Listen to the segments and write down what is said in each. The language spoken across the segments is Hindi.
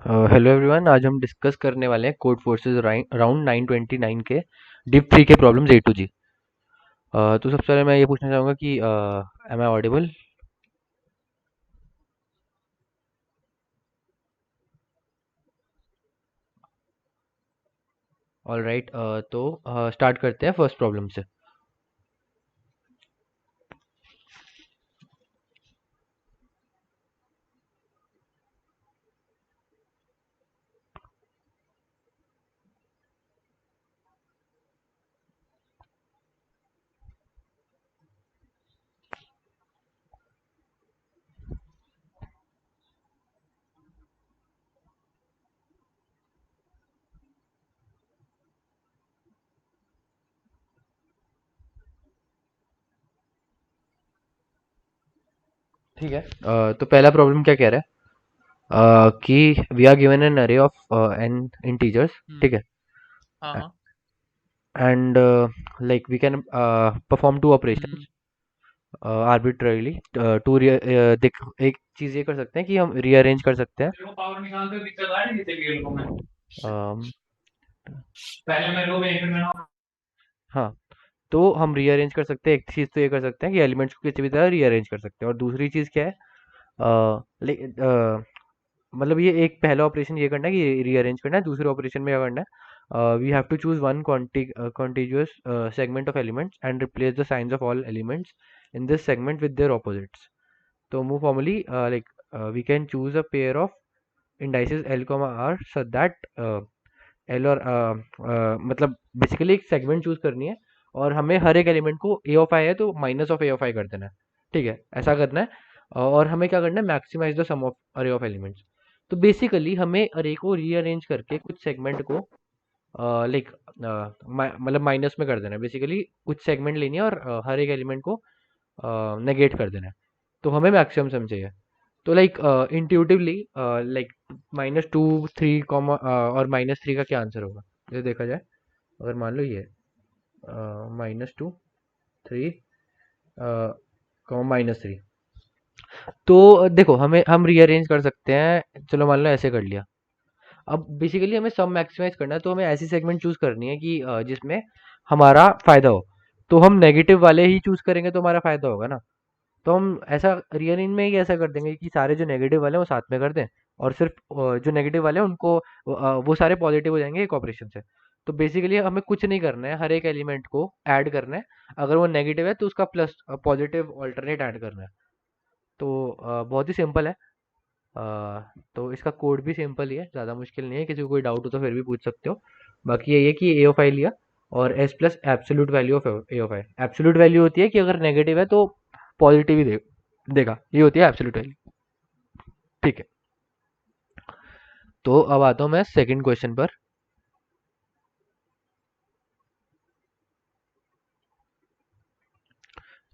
Hello everyone. आज हम डिस्कस करने वाले हैं कोड फोर्सेस राउंड 929 के डिप 3 के प्रॉब्लम्स ए टू जी। तो सबसे पहले मैं ये पूछना चाहूँगा कि am I audible? All right. तो स्टार्ट करते हैं फर्स्ट प्रॉब्लम से। ठीक है। तो पहला प्रॉब्लम क्या कह रहा है? कि we are given an array of n integers. ठीक है। हाँ हाँ। And like we can perform two hmm. Operations arbitrarily. To देख, एक चीज़ ये कर सकते हैं कि हम रीअरेंज कर सकते हैं। तेरे को पावर निकालते दिक्कत आ रही थी तेरे को में। um, पहले मेरे को भी एक मिनट। हाँ, तो हम रीअरेंज कर सकते हैं। एक चीज़ तो ये कर सकते हैं कि एलिमेंट्स को किसी भी तरह रीअरेंज कर सकते हैं, और दूसरी चीज़ क्या है? मतलब ये एक पहला ऑपरेशन ये करना है कि रीअरेंज करना है, दूसरे ऑपरेशन में क्या करना है? We have to choose one contiguous segment of elements and replace the signs of all elements in this segment with their opposites. तो move formally like we can choose a pair of indices L, R so that L और मतलब बेसिकली एक सेगमेंट चूज करनी है, और हमें हर एक एलिमेंट को ए ऑफ आई है तो माइनस ऑफ ए ऑफ आई कर देना है। ठीक है, ऐसा करना है। और हमें क्या करना है? मैक्सिमाइज द सम ऑफ अरे ऑफ एलिमेंट्स। तो बेसिकली हमें अरे को रीअरेंज करके कुछ सेगमेंट को लाइक मतलब माइनस में कर देना है। बेसिकली कुछ सेगमेंट लेनी है और हर एक एलिमेंट को नेगेट कर देना है। तो हमें मैक्सिमम सम चाहिए। तो लाइक इंट्यूटिवली लाइक -2 3 और -3 का क्या आंसर होगा? ये देखा जाए, अगर मान लो ये -2 3 -3, तो देखो हमें हम रीअरेंज कर सकते हैं। चलो मान लो ऐसे कर लिया। अब बेसिकली हमें सम मैक्सिमाइज करना है, तो हमें ऐसी सेगमेंट चूज करनी है कि जिसमें हमारा फायदा हो। तो हम नेगेटिव वाले ही चूज करेंगे तो हमारा फायदा होगा ना। तो हम ऐसा रीअरेंज में ही ऐसा कर देंगे कि सारे जो नेगेटिव वाले हैं वो साथ में कर दें, और सिर्फ जो नेगेटिव वाले हैं उनको वो सारे पॉजिटिव हो जाएंगे एक ऑपरेशन से। तो बेसिकली हमें कुछ नहीं करना है, हर एक एलिमेंट को ऐड करना है। अगर वो नेगेटिव है तो उसका प्लस पॉजिटिव ऑल्टरनेट ऐड करना है। तो बहुत ही सिंपल है। तो इसका कोड भी सिंपल ही है, ज़्यादा मुश्किल नहीं है। किसी को कोई डाउट हो तो फिर भी पूछ सकते हो। बाकी यही है कि ए ऑफ आई लिया, और S plus absolute value of A of I. Absolute value होती है कि अगर नेगेटिव है तो पॉजिटिव ही देगा, ये होती है एब्सोल्यूट वैल्यू। ठीक है। तो अब आता हूँ मैं सेकंड क्वेश्चन पर।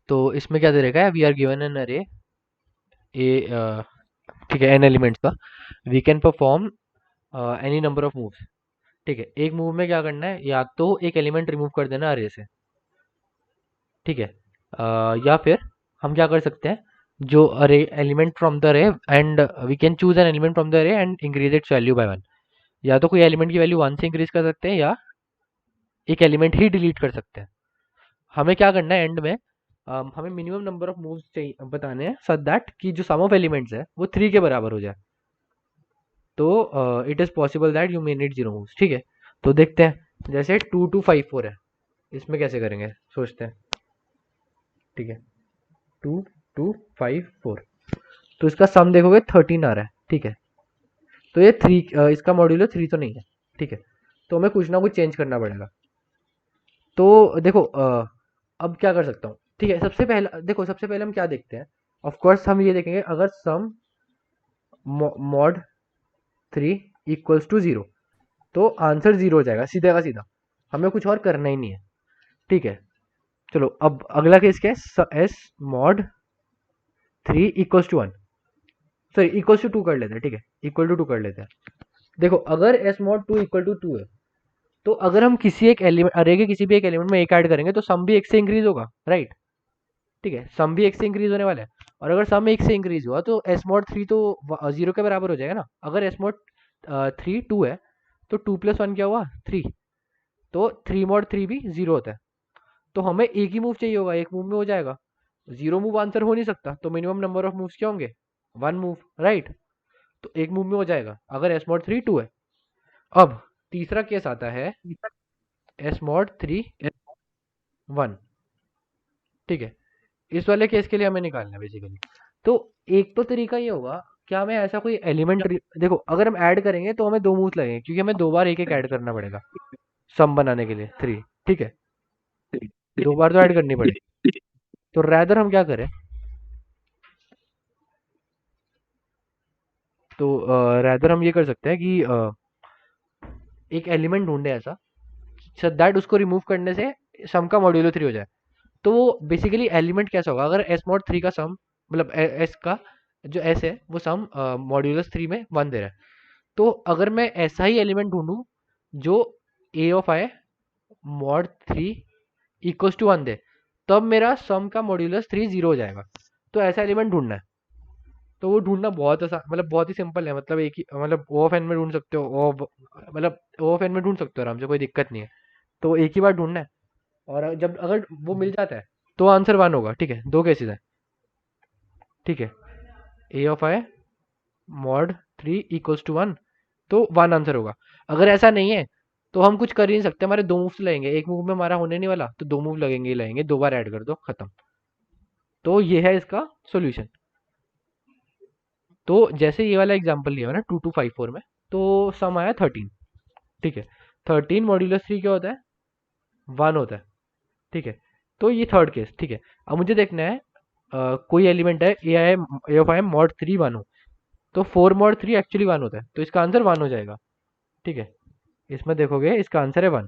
तो इसमें क्या दे रखा है? वी आर गिवन एन अरे ए, ठीक है, एन एलिमेंट्स का। We can perform any number of moves. ठीक है, एक मूव में क्या करना है? या तो एक एलिमेंट रिमूव कर देना अरे से। ठीक है। या फिर हम क्या कर सकते हैं? जो array element from the array, and we can choose an element from the array and increase its value by 1। या तो कोई एलिमेंट की वैल्यू 1 से इंक्रीज कर सकते हैं, या एक एलिमेंट ही डिलीट कर सकते हैं। हमें क्या करना है एंड में? हमें मिनिमम नंबर ऑफ मूव्स चाहिए बताने हैं, सो दैट कि जो सम ऑफ एलिमेंट्स है वो 3 के बराबर हो जाए। तो it is possible that you may need 0 moves. ठीक है। तो देखते हैं, जैसे 2 2 5 4 है, इसमें कैसे करेंगे सोचते हैं। ठीक है, 2 2 5 4। तो इसका सम देखोगे 13 आ रहा है। ठीक है। तो ये थ्री, इसका मॉड्यूलो 3 तो नहीं है। ठीक है। तो हमें कुछ ना कुछ चेंज करना पड़ेगा। तो देखो अब क्या कर सकता हूँ? ठीक है, सबसे पहला देखो, सबसे पहले हम क्या देखते हैं? ऑफ कोर्स हम ये देखेंगे, अगर सम मॉड 3 इक्वल्स टू 0, तो आंसर 0 हो जाएगा सीधा का सीधा। हमें कुछ और करना ही नहीं है। ठीक है। चलो अब अगला केस क्या है? S mod 3 equals to 1, sorry equals to 2 कर लेते हैं। ठीक है, इक्वल टू 2 कर लेते हैं। देखो अगर एस मॉड 2 इक्वल टू 2 है, तो अगर हम किसी एक एलिमेंट अरे के किसी भी एक एलिमेंट में एक ऐड करेंगे तो सम भी एक से इंक्रीज होगा, राइट? ठीक है, सम भी एक से इंक्रीज होने वाला है। और अगर सम एक से इंक्रीज हुआ तो एस मॉड 3 तो 0 के बराबर हो जाएगा ना। अगर एस मॉड 3 2 है, तो 2 + 1 क्या हुआ 3, तो 3 mod 3 भी 0 होता है। तो हमें एक ही मूव चाहिए होगा, एक मूव में हो जाएगा। 0 मूव आंसर हो नहीं सकता, तो मिनिमम नंबर ऑफ मूव्स क्या होंगे 1 मूव, राइट। तो एक मूव में हो जाएगा अगर एस मॉड 3 2 है। अब तीसरा केस आता है एस मॉड 3 1, ठीक है। इस वाले केस के लिए हमें निकालना है बेसिकली। तो एक तो तरीका ये होगा, क्या हमें ऐसा कोई एलिमेंट, देखो अगर हम ऐड करेंगे तो हमें 2 मूव्स लगेंगे, क्योंकि हमें 2 बार एक एक ऐड करना पड़ेगा सम बनाने के लिए 3, ठीक है। 2 बार तो ऐड करनी पड़ेगी। तो रैदर हम क्या करें, तो रैदर हम ये कर सकते हैं कि एक एलिमेंट ढूंढे ऐसा सो दैट उसको रिमूव करने से सम का मॉड्यूलो 3 हो जाए। तो वो बेसिकली एलिमेंट कैसा होगा, अगर एस मॉड 3 का सम, मतलब एस का जो एस है वो सम मॉड्यूलस 3 में 1 दे रहा है। तो अगर मैं ऐसा ही एलिमेंट ढूंढूं जो A of I mod 3 equals to 1 दे, तब मेरा सम का मॉड्यूलस 3 0 हो जाएगा। तो ऐसा एलिमेंट ढूंढना है। तो वो ढूंढना बहुत आसान, मतलब बहुत ही सिंपल है, मतलब एक ही, मतलब ओ ऑफ एन में ढूंढ सकते हो, मतलब ओ ऑफ एन में ढूंढ सकते हो आराम से, कोई दिक्कत नहीं है। तो एक ही बार ढूंढना है, और जब अगर वो मिल जाता है तो आंसर 1 होगा, ठीक है। 2 केसेस है, ठीक है। A of I mod 3 equals to 1, तो 1 आंसर होगा। अगर ऐसा नहीं है तो हम कुछ कर ही नहीं सकते, हमारे 2 मूव्स लगेंगे, एक मूव में हमारा होने नहीं वाला, तो 2 मूव लगेंगे ही लगेंगे, 2 बार ऐड कर दो, खत्म। तो ये है इसका सॉल्यूशन। तो जैसे ये वाला एग्जांपल लिया है ना 2254 में, तो सम आया 13, ठीक है। 13 मॉड्यूलस 3 क्या होता है 1 होता है, ठीक है। तो ये थर्ड केस, ठीक है। अब मुझे देखना है कोई एलिमेंट है ए आई ए ऑफ आई मॉड 3 1 हो, तो 4 मॉड 3 एक्चुअली 1 होता है, तो इसका आंसर 1 हो जाएगा, ठीक है। इसमें देखोगे इसका आंसर है 1।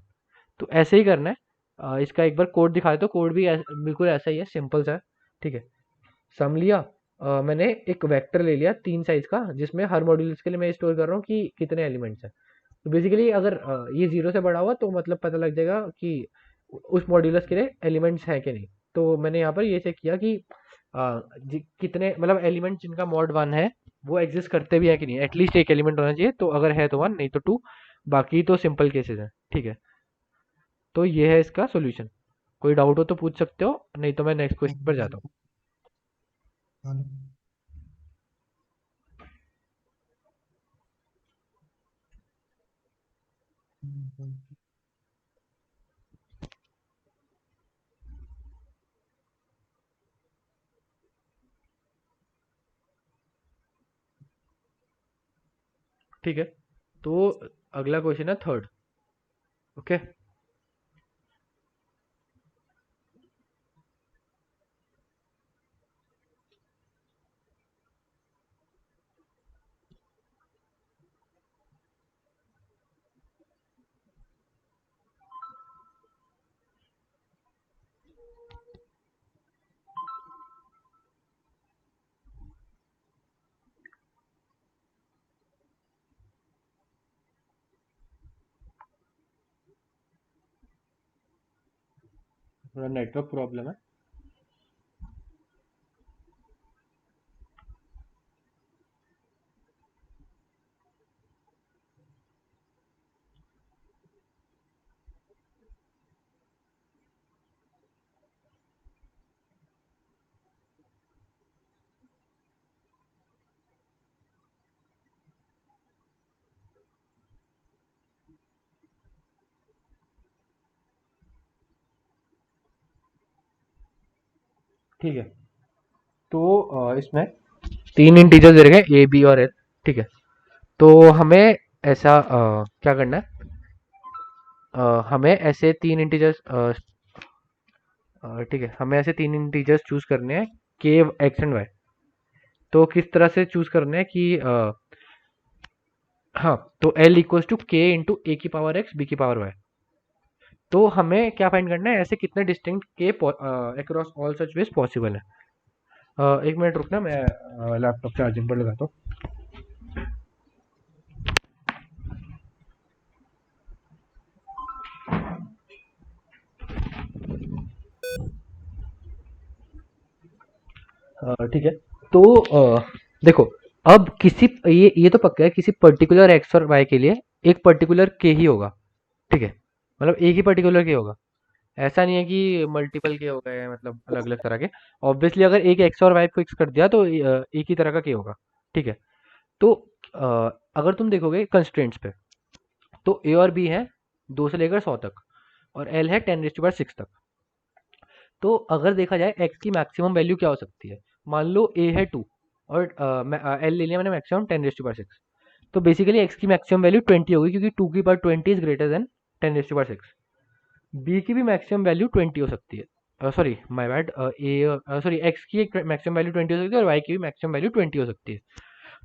तो ऐसे ही करना है। इसका एक बार कोड दिखा दो, कोड भी बिल्कुल ऐसा ही है, सिंपल सा है, ठीक है। सम लिया, मैंने एक वेक्टर ले लिया 3 साइज का, जिसमें हर मॉड्यूल्स के लिए मैं स्टोर कर रहा हूँ कि कितने एलिमेंट्स हैं। तो बेसिकली अगर ये 0 से बड़ा हुआ तो मतलब पता लग जाएगा कि उस मॉड्यूलस के लिए एलिमेंट्स हैं कि नहीं। तो मैंने यहाँ पर ये चेक किया कि कितने मतलब एलिमेंट जिनका मॉड 1 है वो एग्जिस्ट करते भी है कि नहीं, एटलीस्ट एक एलिमेंट होना चाहिए, तो अगर है तो 1, नहीं तो 2, बाकी तो सिंपल केसेस हैं, ठीक है। तो ये है इसका सॉल्यूशन। कोई डाउट हो तो पूछ सकते हो, नहीं तो मैं नेक्स्ट क्वेश्चन पर जाता हूँ। ठीक है, तो अगला क्वेश्चन है थर्ड, ओके। थोड़ा नेटवर्क प्रॉब्लम है। ठीक है, तो इसमें 3 इंटीजर्स दे रखे हैं ए बी और एल, ठीक है। तो हमें ऐसा क्या करना है, हमें ऐसे 3 इंटीजर्स, ठीक है, हमें ऐसे 3 इंटीजर्स चूज करने हैं के एक्स एंड वाई। तो किस तरह से चूज करने हैं कि हाँ, तो एल इक्वल्स टू के इंटू ए की पावर एक्स बी की पावर वाई। तो हमें क्या फाइंड करना है, ऐसे कितने distinct K across all such ways possible है। एक मिनट रुकना, मैं लैपटॉप चार्जिंग पर लगाता हूँ। ठीक है, तो देखो अब किसी ये तो पक्का है किसी पर्टिकुलर एक्स और वाई के लिए एक पर्टिकुलर के ही होगा, ठीक है, मतलब एक ही पर्टिकुलर के होगा। ऐसा नहीं है कि मल्टीपल के हो गए, मतलब अलग अलग तरह के। ऑब्वियसली अगर एक एक्स और वाई फिक्स कर दिया तो एक ही तरह का के होगा, ठीक है। तो अगर तुम देखोगे कंस्ट्रेंट्स पे, तो ए और बी है 2 से लेकर 100 तक, और एल है 10⁻6 तक। तो अगर देखा जाए एक्स की मैक्सिमम वैल्यू क्या हो सकती है, मान लो ए है 2 और एल ले लिया मैंने मैक्सिमम 10⁻6, तो बेसिकली एक्स की मैक्सिमम वैल्यू 20 होगी, क्योंकि 2 की power 20 is greater than 10⁻6। B की भी मैक्सिमम वैल्यू 20 हो सकती है, sorry my bad, A sorry X की मैक्सिमम वैल्यू 20 हो सकती है और वाई की भी मैक्सिमम वैल्यू 20 हो सकती है।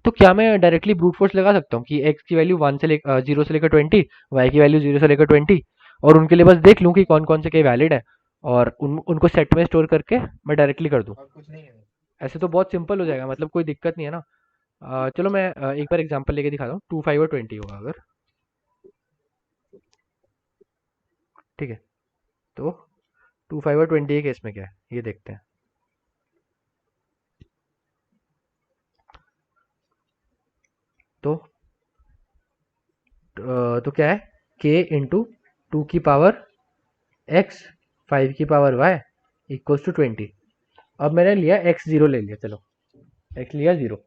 तो क्या मैं डायरेक्टली ब्रूट फोर्स लगा सकता हूँ कि एक्स की वैल्यू 0 से लेकर 20, वाई की वैल्यू 0 से लेकर 20, और उनके लिए बस देख लूँ कि कौन कौन से के वैलिड है, और उनको सेट में स्टोर करके मैं डायरेक्टली कर दूँ। और कुछ नहीं है। ऐसे तो बहुत सिंपल हो जाएगा, मतलब कोई दिक्कत नहीं है ना। चलो मैं एक बार एग्जांपल लेके दिखाता हूँ, 2 5 और 20 होगा अगर, ठीक है। तो 2 5 और 20 के केस में क्या है ये देखते हैं। तो तो क्या है, k इंटू 2 की पावर x 5 की पावर y इक्वल्स टू 20। अब मैंने लिया x 0 ले लिया, चलो x लिया 0,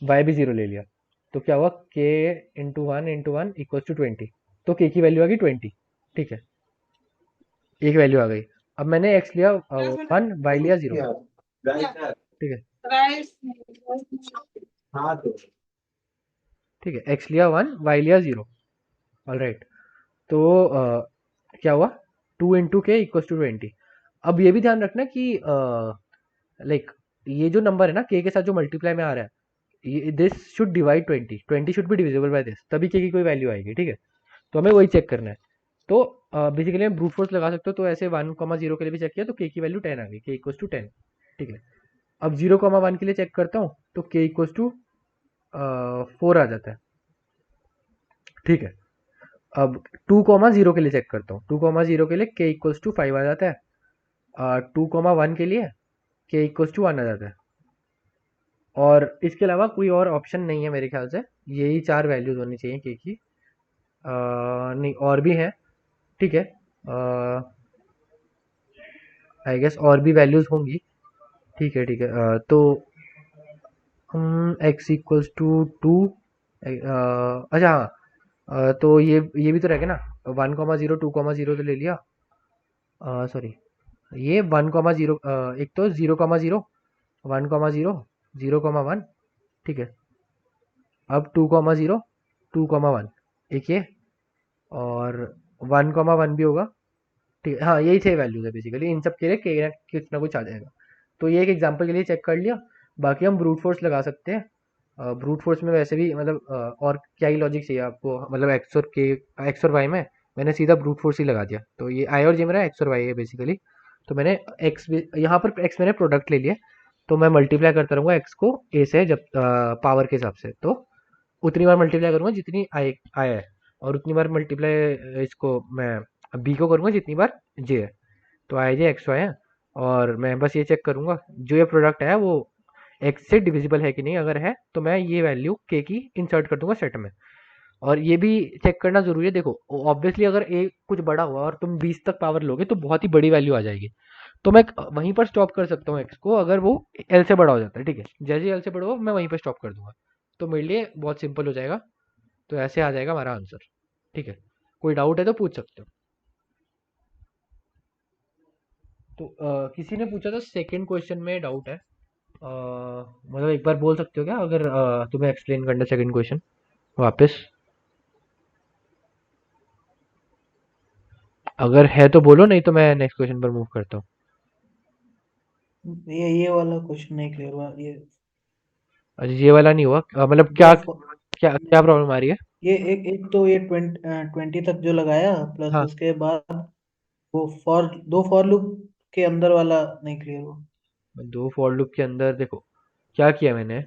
y भी 0 ले लिया, तो क्या हुआ, k इंटू 1 इक्वल्स टू 20। तो k की वैल्यू आ गई 20, ठीक है, एक वैल्यू आ गई। अब मैंने x लिया 1, y लिया 0, ठीक है, हाँ तो ठीक है, x लिया 1, y लिया 0, ऑल राइट। तो क्या हुआ, 2 इंटू के इक्वल्स टू 20। अब ये भी ध्यान रखना कि लाइक ये जो नंबर है ना के साथ जो मल्टीप्लाई में आ रहा है, ये this should divide 20, 20 should be divisible by this, तभी के की कोई वैल्यू आएगी, ठीक है। तो हमें वही चेक करना है। तो बेसिकली हम ब्रूट फोर्स लगा सकते हो, तो ऐसे 1,0 के लिए भी चेक किया तो के की वैल्यू 10 आ गई, के इक्वल्स टू 10, ठीक है। अब 0,1 के लिए चेक करता हूँ तो के इक्वल्स टू 4 आ जाता है, ठीक है। अब 2,0 के लिए चेक करता हूँ, 2,0 के लिए के इक्वल्स टू 5 आ जाता है, 2,1 के लिए के इक्वल्स टू 1 आ जाता है, और इसके अलावा कोई और ऑप्शन नहीं है मेरे ख्याल से, यही 4 वैल्यूज होनी चाहिए के की। नहीं और भी हैं, ठीक है, आई गेस और भी वैल्यूज होंगी, ठीक है, ठीक है। तो हम एक्स इक्वल्स टू 2, अच्छा हाँ, तो ये भी तो रहेगा ना, 1,0 2,0 तो ले लिया, सॉरी ये 1,0, एक तो 0,0 1,0 0,1, ठीक है। अब 2,0 2,1 एक ये, और 1,1 भी होगा, ठीक है। हाँ यही 6 वैल्यूज है बेसिकली, इन सब के लिए कुछ ना कुछ आ जाएगा। तो ये एक एग्जांपल के लिए चेक कर लिया। बाकी हम ब्रूट फोर्स लगा सकते हैं, ब्रूट फोर्स में वैसे भी मतलब और क्या ही लॉजिक चाहिए आपको, मतलब एक्स और वाई में मैंने सीधा ब्रूट फोर्स ही लगा दिया, तो ये आई और जे मेरा एक्स और वाई है बेसिकली। तो मैंने एक्स यहाँ पर एक्स मैंने प्रोडक्ट ले लिया, तो मैं मल्टीप्लाई करता रहूँगा एक्स को ए से, जब पावर के हिसाब से, तो उतनी बार मल्टीप्लाई करूँगा जितनी आया है, और उतनी बार मल्टीप्लाई इसको मैं बी को करूँगा जितनी बार जे है। तो आई जे एक्स वाई है, और मैं बस ये चेक करूँगा जो ये प्रोडक्ट है वो एक्स से डिविजिबल है कि नहीं, अगर है तो मैं ये वैल्यू के की इंसर्ट कर दूंगा सेट में। और ये भी चेक करना जरूरी है, देखो ऑब्वियसली अगर ए कुछ बड़ा हुआ और तुम 20 तक पावर लोगे तो बहुत ही बड़ी वैल्यू आ जाएगी, तो मैं वहीं पर स्टॉप कर सकता हूँ एक्स को, अगर वो एल से बड़ा हो जाता है, ठीक है, जैसे ही एल से बड़ा हो मैं वहीं पर स्टॉप कर दूंगा, तो मेरे लिए बहुत सिंपल हो जाएगा। तो ऐसे आ जाएगा हमारा आंसर, ठीक है। कोई डाउट है तो पूछ सकते हो। तो किसी ने पूछा था सेकंड क्वेश्चन में डाउट है, मतलब एक बार बोल सकते हो क्या, अगर तुम्हें एक्सप्लेन करना सेकंड क्वेश्चन वापस, अगर है तो बोलो, नहीं तो मैं नेक्स्ट क्वेश्चन पर मूव करता हूँ। ये वाला क्वेश्चन नहीं क्लियर हुआ। ये अच्छा ये वाला नहीं हुआ, मतलब दो क्या फो- क्या क्या प्रॉब्लम आ रही है। ये एक एक तो ये 20 तक जो लगाया, प्लस हाँ, उसके बाद वो दो फॉर लूप के अंदर वाला नहीं क्लियर हुआ। दो फॉर लूप के अंदर देखो क्या किया मैंने,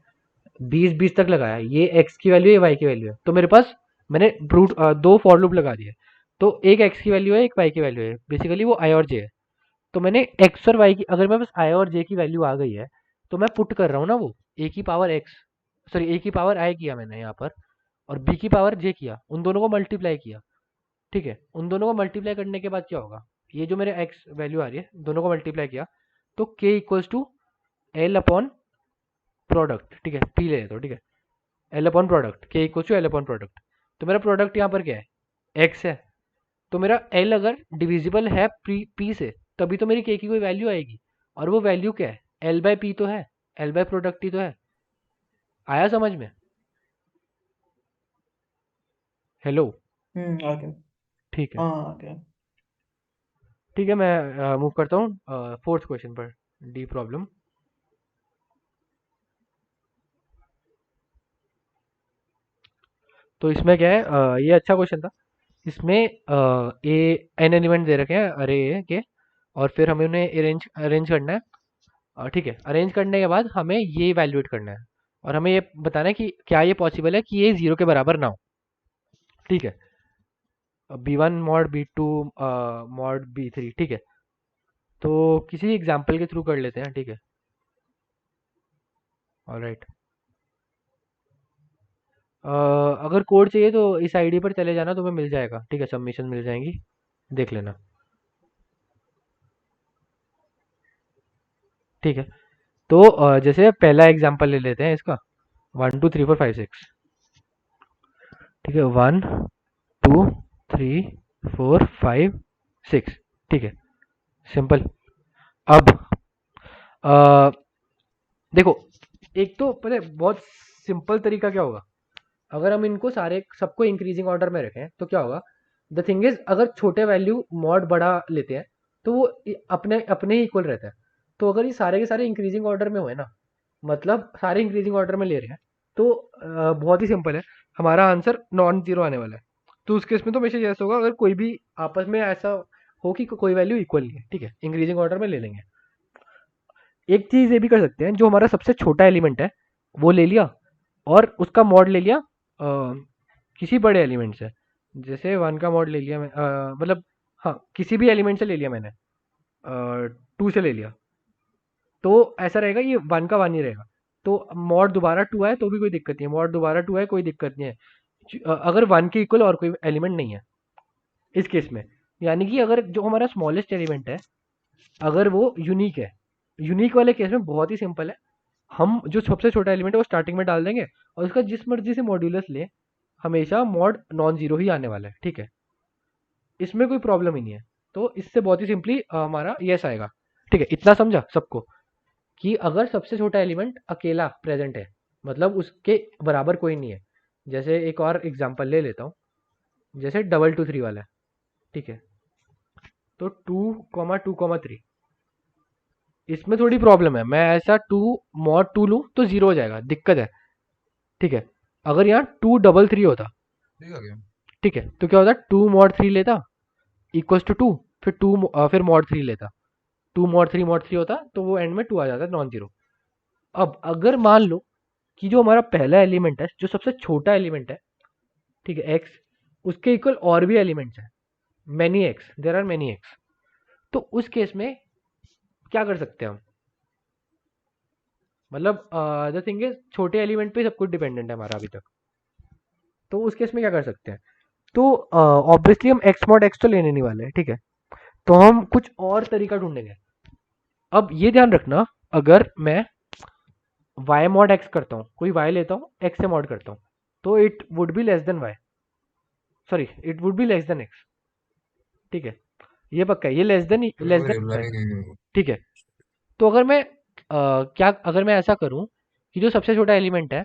20 तक लगाया, ये एक्स की वैल्यू है, वाई की वैल्यू है, तो मेरे पास मैंने दो फॉर लूप लगा दिए, तो एक एक्स की वैल्यू है एक वाई की वैल्यू है, बेसिकली वो आई और जे है। तो मैंने एक्स और वाई की, अगर मेरे पास आई और जे की वैल्यू आ गई है, तो मैं पुट कर रहा हूँ ना वो ए की पावर एक्स सॉरी ए की पावर आई किया मैंने यहाँ पर, और बी की पावर जे किया, उन दोनों को मल्टीप्लाई किया, ठीक है। उन दोनों को मल्टीप्लाई करने के बाद क्या होगा, ये जो मेरे एक्स वैल्यू आ रही है, दोनों को मल्टीप्लाई किया तो K equals to L upon product, ठीक है, पी ले तो, ठीक है, L upon product, K equals to L upon product. तो मेरा प्रोडक्ट यहाँ पर क्या है, एक्स है, तो मेरा एल अगर डिविजिबल है पी से तभी तो मेरी के की कोई वैल्यू आएगी, और वो वैल्यू क्या है, एल बाय पी तो है, एल बाय प्रोडक्ट ही तो है। आया समझ में? हेलो? आ गया। ठीक है, हाँ, आ गया। ठीक है, मैं मूव करता हूँ फोर्थ क्वेश्चन पर, डी प्रॉब्लम। तो इसमें क्या है, ये अच्छा क्वेश्चन था। इसमें ए एन एलिमेंट दे रखे हैं अरे के, और फिर हमें उन्हें अरेंज अरेंज करना है, ठीक है। अरेंज करने के बाद हमें ये इवैल्यूएट करना है, और हमें ये बताना है कि क्या ये पॉसिबल है कि ये 0 के बराबर ना हो, ठीक है। B1 mod B2 mod B3, ठीक है। तो किसी एग्जांपल के थ्रू कर लेते हैं, ठीक है। ऑलराइट, अगर कोड चाहिए तो इस आईडी पर चले जाना, तुम्हें मिल जाएगा, ठीक है, सबमिशन मिल जाएंगी, देख लेना, ठीक है। तो जैसे पहला एग्जांपल ले लेते हैं इसका, 1 2 3 4 5 6, ठीक है, 1 2 3 4 5 6, ठीक है, सिंपल। अब देखो, एक तो पता है बहुत सिंपल तरीका क्या होगा, अगर हम इनको सारे सबको इंक्रीजिंग ऑर्डर में रखें तो क्या होगा, द थिंग इज अगर छोटे वैल्यू मॉड बड़ा लेते हैं तो वो अपने अपने ही इक्वल रहता है। तो अगर ये सारे के सारे इंक्रीजिंग ऑर्डर में हुए ना, मतलब सारे इंक्रीजिंग ऑर्डर में ले रहे हैं, तो बहुत ही सिंपल है, हमारा आंसर नॉन जीरो आने वाला है। तो उस केस में तो हमेशा ऐसा होगा, अगर कोई भी आपस में ऐसा हो कि कोई वैल्यू इक्वल नहीं है, ठीक है, इंक्रीजिंग ऑर्डर में ले लेंगे। एक चीज ये भी कर सकते हैं, जो हमारा सबसे छोटा एलिमेंट है वो ले लिया, और उसका मॉड ले लिया किसी बड़े एलिमेंट से, जैसे 1 का मॉड ले लिया मैं, मतलब हाँ किसी भी एलिमेंट से ले लिया मैंने, 2 से ले लिया, तो ऐसा रहेगा ये 1 का 1 ही रहेगा। तो मॉड दोबारा 2 आए तो भी कोई दिक्कत नहीं है, मॉड दोबारा 2 आए कोई दिक्कत नहीं है, अगर 1 के इक्वल और कोई एलिमेंट नहीं है इस केस में। यानी कि अगर जो हमारा स्मॉलेस्ट एलिमेंट है अगर वो यूनिक है, यूनिक वाले केस में बहुत ही सिंपल है, हम जो सबसे छोटा एलिमेंट है वो स्टार्टिंग में डाल देंगे, और उसका जिस मर्जी से मॉड्यूलस ले, हमेशा मॉड नॉन जीरो ही आने वाला है, ठीक है, इसमें कोई प्रॉब्लम ही नहीं है। तो इससे बहुत ही सिंपली हमारा यस आएगा, ठीक है। इतना समझा सबको कि अगर सबसे छोटा एलिमेंट अकेला प्रेजेंट है, मतलब उसके बराबर कोई नहीं है, जैसे एक और एग्जांपल ले लेता हूँ, जैसे 2 2 3 वाला है, ठीक है। तो 2,2,3 इसमें थोड़ी प्रॉब्लम है, मैं ऐसा 2 मॉड 2 लूँ तो 0 हो जाएगा, दिक्कत है, ठीक है। अगर यहाँ 2 3 3 होता, ठीक है, तो क्या होता, 2 मॉड 3 लेता इक्वल्स टू 2, फिर 2 फिर मॉड 3 लेता, 2 मॉड 3 होता, तो वो एंड में 2 आ जाता नॉन जीरो। अब अगर मान लो कि जो हमारा पहला एलिमेंट है, जो सबसे छोटा एलिमेंट है, ठीक है, एक्स, उसके इक्वल और भी एलिमेंट्स हैं, many X, there are many X, तो उस केस में क्या कर सकते हैं हम, मतलब द थिंग इज छोटे एलिमेंट पे सब कुछ डिपेंडेंट है हमारा अभी तक, तो उस केस में क्या कर सकते हैं, तो ऑब्वियसली हम एक्स मॉड एक्स तो लेने नहीं वाले हैं, ठीक है, तो हम कुछ और तरीका ढूंढेंगे। अब ये ध्यान रखना, अगर मैं y मॉड x करता हूँ, कोई y लेता हूँ x से मॉड करता हूँ, तो it would be less than y, sorry it would be less than x, ठीक है, ये पक्का है, ये लेस देन y, ठीक है। तो अगर मैं क्या अगर मैं ऐसा करूं कि जो सबसे छोटा एलिमेंट है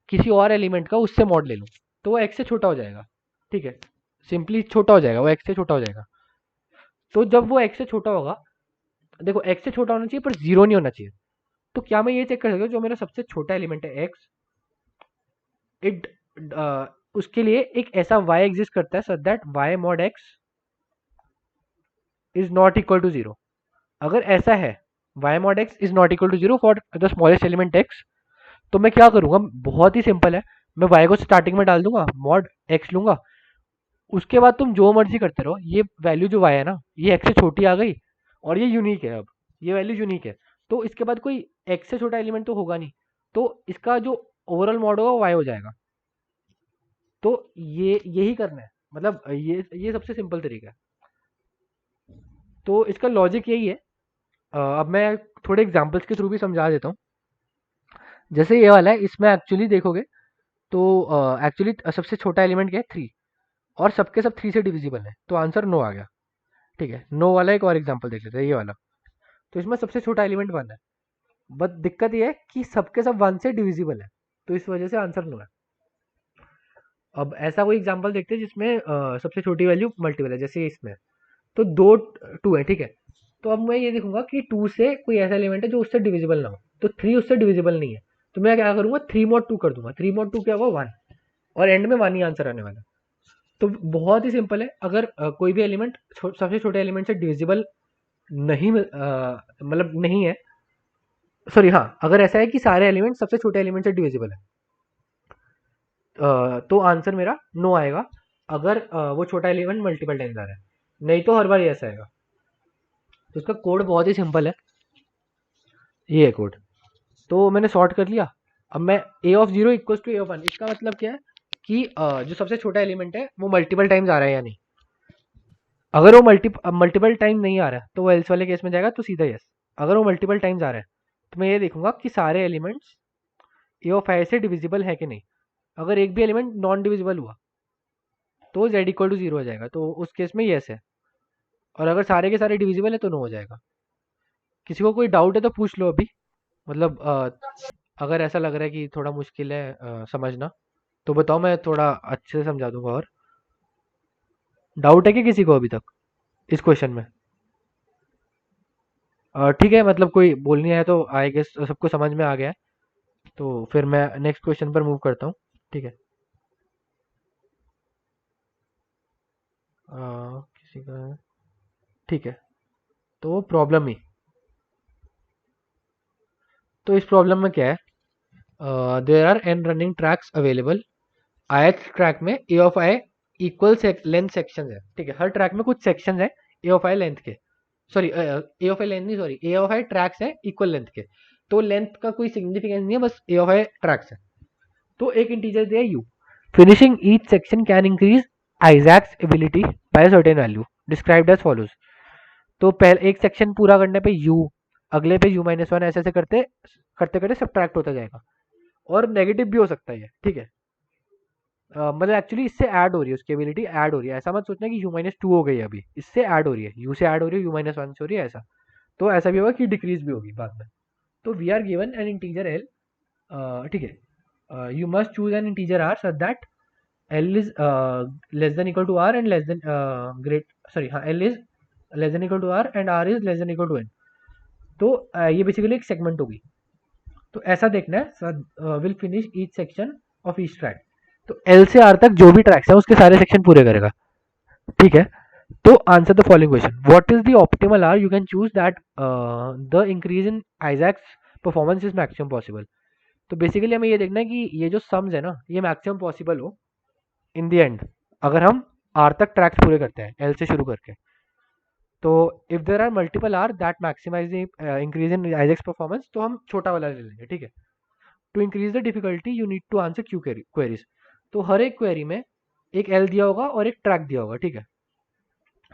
किसी और एलिमेंट का उससे मॉड ले लूं, तो वो x से छोटा हो जाएगा, ठीक है, सिंपली छोटा हो जाएगा, वो x से छोटा हो जाएगा। तो जब वो x से छोटा होगा, देखो x से छोटा होना चाहिए पर जीरो नहीं होना चाहिए, तो क्या मैं ये चेक कर सकता हूँ जो मेरा सबसे छोटा एलिमेंट है x, इट उसके लिए एक ऐसा y एग्जिस्ट करता है such that y mod x is not equal to zero. अगर ऐसा है y mod x is not equal to zero for the smallest element x, तो मैं क्या करूंगा, बहुत ही सिंपल है, मैं y को स्टार्टिंग में डाल दूंगा, मॉड x लूंगा, उसके बाद तुम जो मर्जी करते रहो, ये वैल्यू जो y है ना ये x से छोटी आ गई, और ये यूनिक है, अब ये वैल्यू यूनिक है, तो इसके बाद कोई x से छोटा एलिमेंट तो होगा नहीं, तो इसका जो ओवरऑल मॉड होगा वाई हो जाएगा। तो ये यही करना है, मतलब ये सबसे सिंपल तरीका है। तो इसका लॉजिक यही है। अब मैं थोड़े एग्जांपल्स के थ्रू भी समझा देता हूँ। जैसे ये वाला है, इसमें एक्चुअली देखोगे तो एक्चुअली सबसे छोटा एलिमेंट क्या है, 3, और सबके सब 3 से डिविजिबल है, तो आंसर नो आ गया। ठीक है, नो वाला एक और एग्जांपल देख लेते हैं, ये वाला। तो इसमें सबसे छोटा एलिमेंट 1 है, बट दिक्कत ये है कि सबके सब 1 से डिविजिबल है, तो इस वजह से आंसर नो है। अब ऐसा कोई एग्जांपल देखते हैं जिसमें सबसे छोटी वैल्यू मल्टीपल है, जैसे इसमें तो दो 2 है, ठीक है। तो अब मैं ये देखूंगा कि 2 से कोई ऐसा एलिमेंट है जो उससे डिविजिबल ना हो, तो 3 उससे डिविजिबल नहीं है, तो मैं क्या करूंगा, 3 mod 2 कर दूंगा। 3 mod 2 क्या होगा, 1, और एंड में 1 ही आंसर आने वाला है। तो बहुत ही सिंपल है। अगर कोई भी एलिमेंट सबसे छोटे एलिमेंट से डिविजिबल नहीं मतलब नहीं है, सॉरी हाँ, अगर ऐसा है कि सारे एलिमेंट सबसे छोटे एलिमेंट से डिविजिबल है, तो आंसर मेरा नो आएगा। अगर वो छोटा एलिमेंट मल्टीपल टाइम्स आ रहा है, नहीं तो हर बार यस आएगा। तो इसका कोड बहुत ही सिंपल है, ये है कोड। तो मैंने सॉर्ट कर लिया। अब मैं A of 0 equals to A of 1, इसका मतलब क्या है कि जो सबसे छोटा एलिमेंट है वो मल्टीपल टाइम्स आ रहा है या नहीं। अगर वो मल्टीपल टाइम नहीं आ रहा है तो वो एल्स वाले केस में जाएगा, तो सीधा यस। अगर वो मल्टीपल टाइम्स आ रहा है तो मैं ये देखूंगा कि सारे एलिमेंट्स ए ऑफ आई से डिविजिबल है कि नहीं। अगर एक भी एलिमेंट नॉन डिविजिबल हुआ तो z इक्वल टू 0 हो जाएगा, तो उस केस में यस है। और अगर सारे के सारे डिविजिबल है तो नो हो जाएगा। किसी को कोई डाउट है तो पूछ लो अभी, मतलब अगर ऐसा लग रहा है कि थोड़ा मुश्किल है समझना, तो बताओ, मैं थोड़ा अच्छे से समझा दूंगा। और डाउट है कि किसी को अभी तक इस क्वेश्चन में? ठीक है, मतलब कोई बोल नहीं आया तो आई गेस सबको समझ में आ गया है। तो फिर मैं नेक्स्ट क्वेश्चन पर मूव करता हूँ। ठीक है, किसी का, ठीक है, तो प्रॉब्लम ही, तो इस प्रॉब्लम में क्या है, there are n running tracks available. ith track में A of i equal length section है। ठीक है, हर ट्रैक में कुछ सेक्शन है ए ऑफ आई लेंथ के, sorry A of i length नहीं, sorry A of i tracks है इक्वल लेंथ के। तो लेंथ का कोई सिग्निफिकेंस नहीं है, बस ए ऑफ आई ट्रैक्स है। तो एक इंटीजर दिया you, finishing each section can increase Isaac's ability by certain value described as follows. तो पहले एक सेक्शन पूरा करने पे यू, अगले पे यू माइनस वन, ऐसे ऐसे करते करते करते सब्ट्रैक्ट होता जाएगा। और नेगेटिव भी हो सकता है ये, ठीक है। मतलब एक्चुअली इससे ऐड हो रही है, उसकी एबिलिटी ऐड हो रही है। ऐसा मत सोचना कि यू माइनस टू हो गई है, अभी इससे ऐड हो रही है, यू से ऐड हो रही है, यू माइनस वन से हो रही है, ऐसा। तो ऐसा भी होगा कि डिक्रीज भी होगी बाद में। तो we are given an integer L, ठीक है, you must choose an integer R such that L is less than equal to R and less than great, sorry हाँ, L is less than equal to R and R is less than equal to N. तो ये बेसिकली एक सेगमेंट होगी। तो ऐसा देखना है, will finish each section of each track. तो एल से आर तक जो भी ट्रैक्स है उसके सारे सेक्शन पूरे करेगा, ठीक है। तो answer the following question, what is the optimal R you can choose that the increase in Isaac's performance is maximum possible. तो बेसिकली हमें ये देखना है कि ये जो सम्स है ना, ये मैक्सिमम पॉसिबल हो इन द एंड, अगर हम आर तक ट्रैक्स पूरे करते हैं एल से शुरू करके। तो if there are multiple R that maximise increase in Isaac's performance, तो हम छोटा वाला ले लेंगे, ठीक है। To increase the difficulty you need to answer Q queries. तो हर एक क्वेरी में एक एल दिया होगा और एक ट्रैक दिया होगा, ठीक है,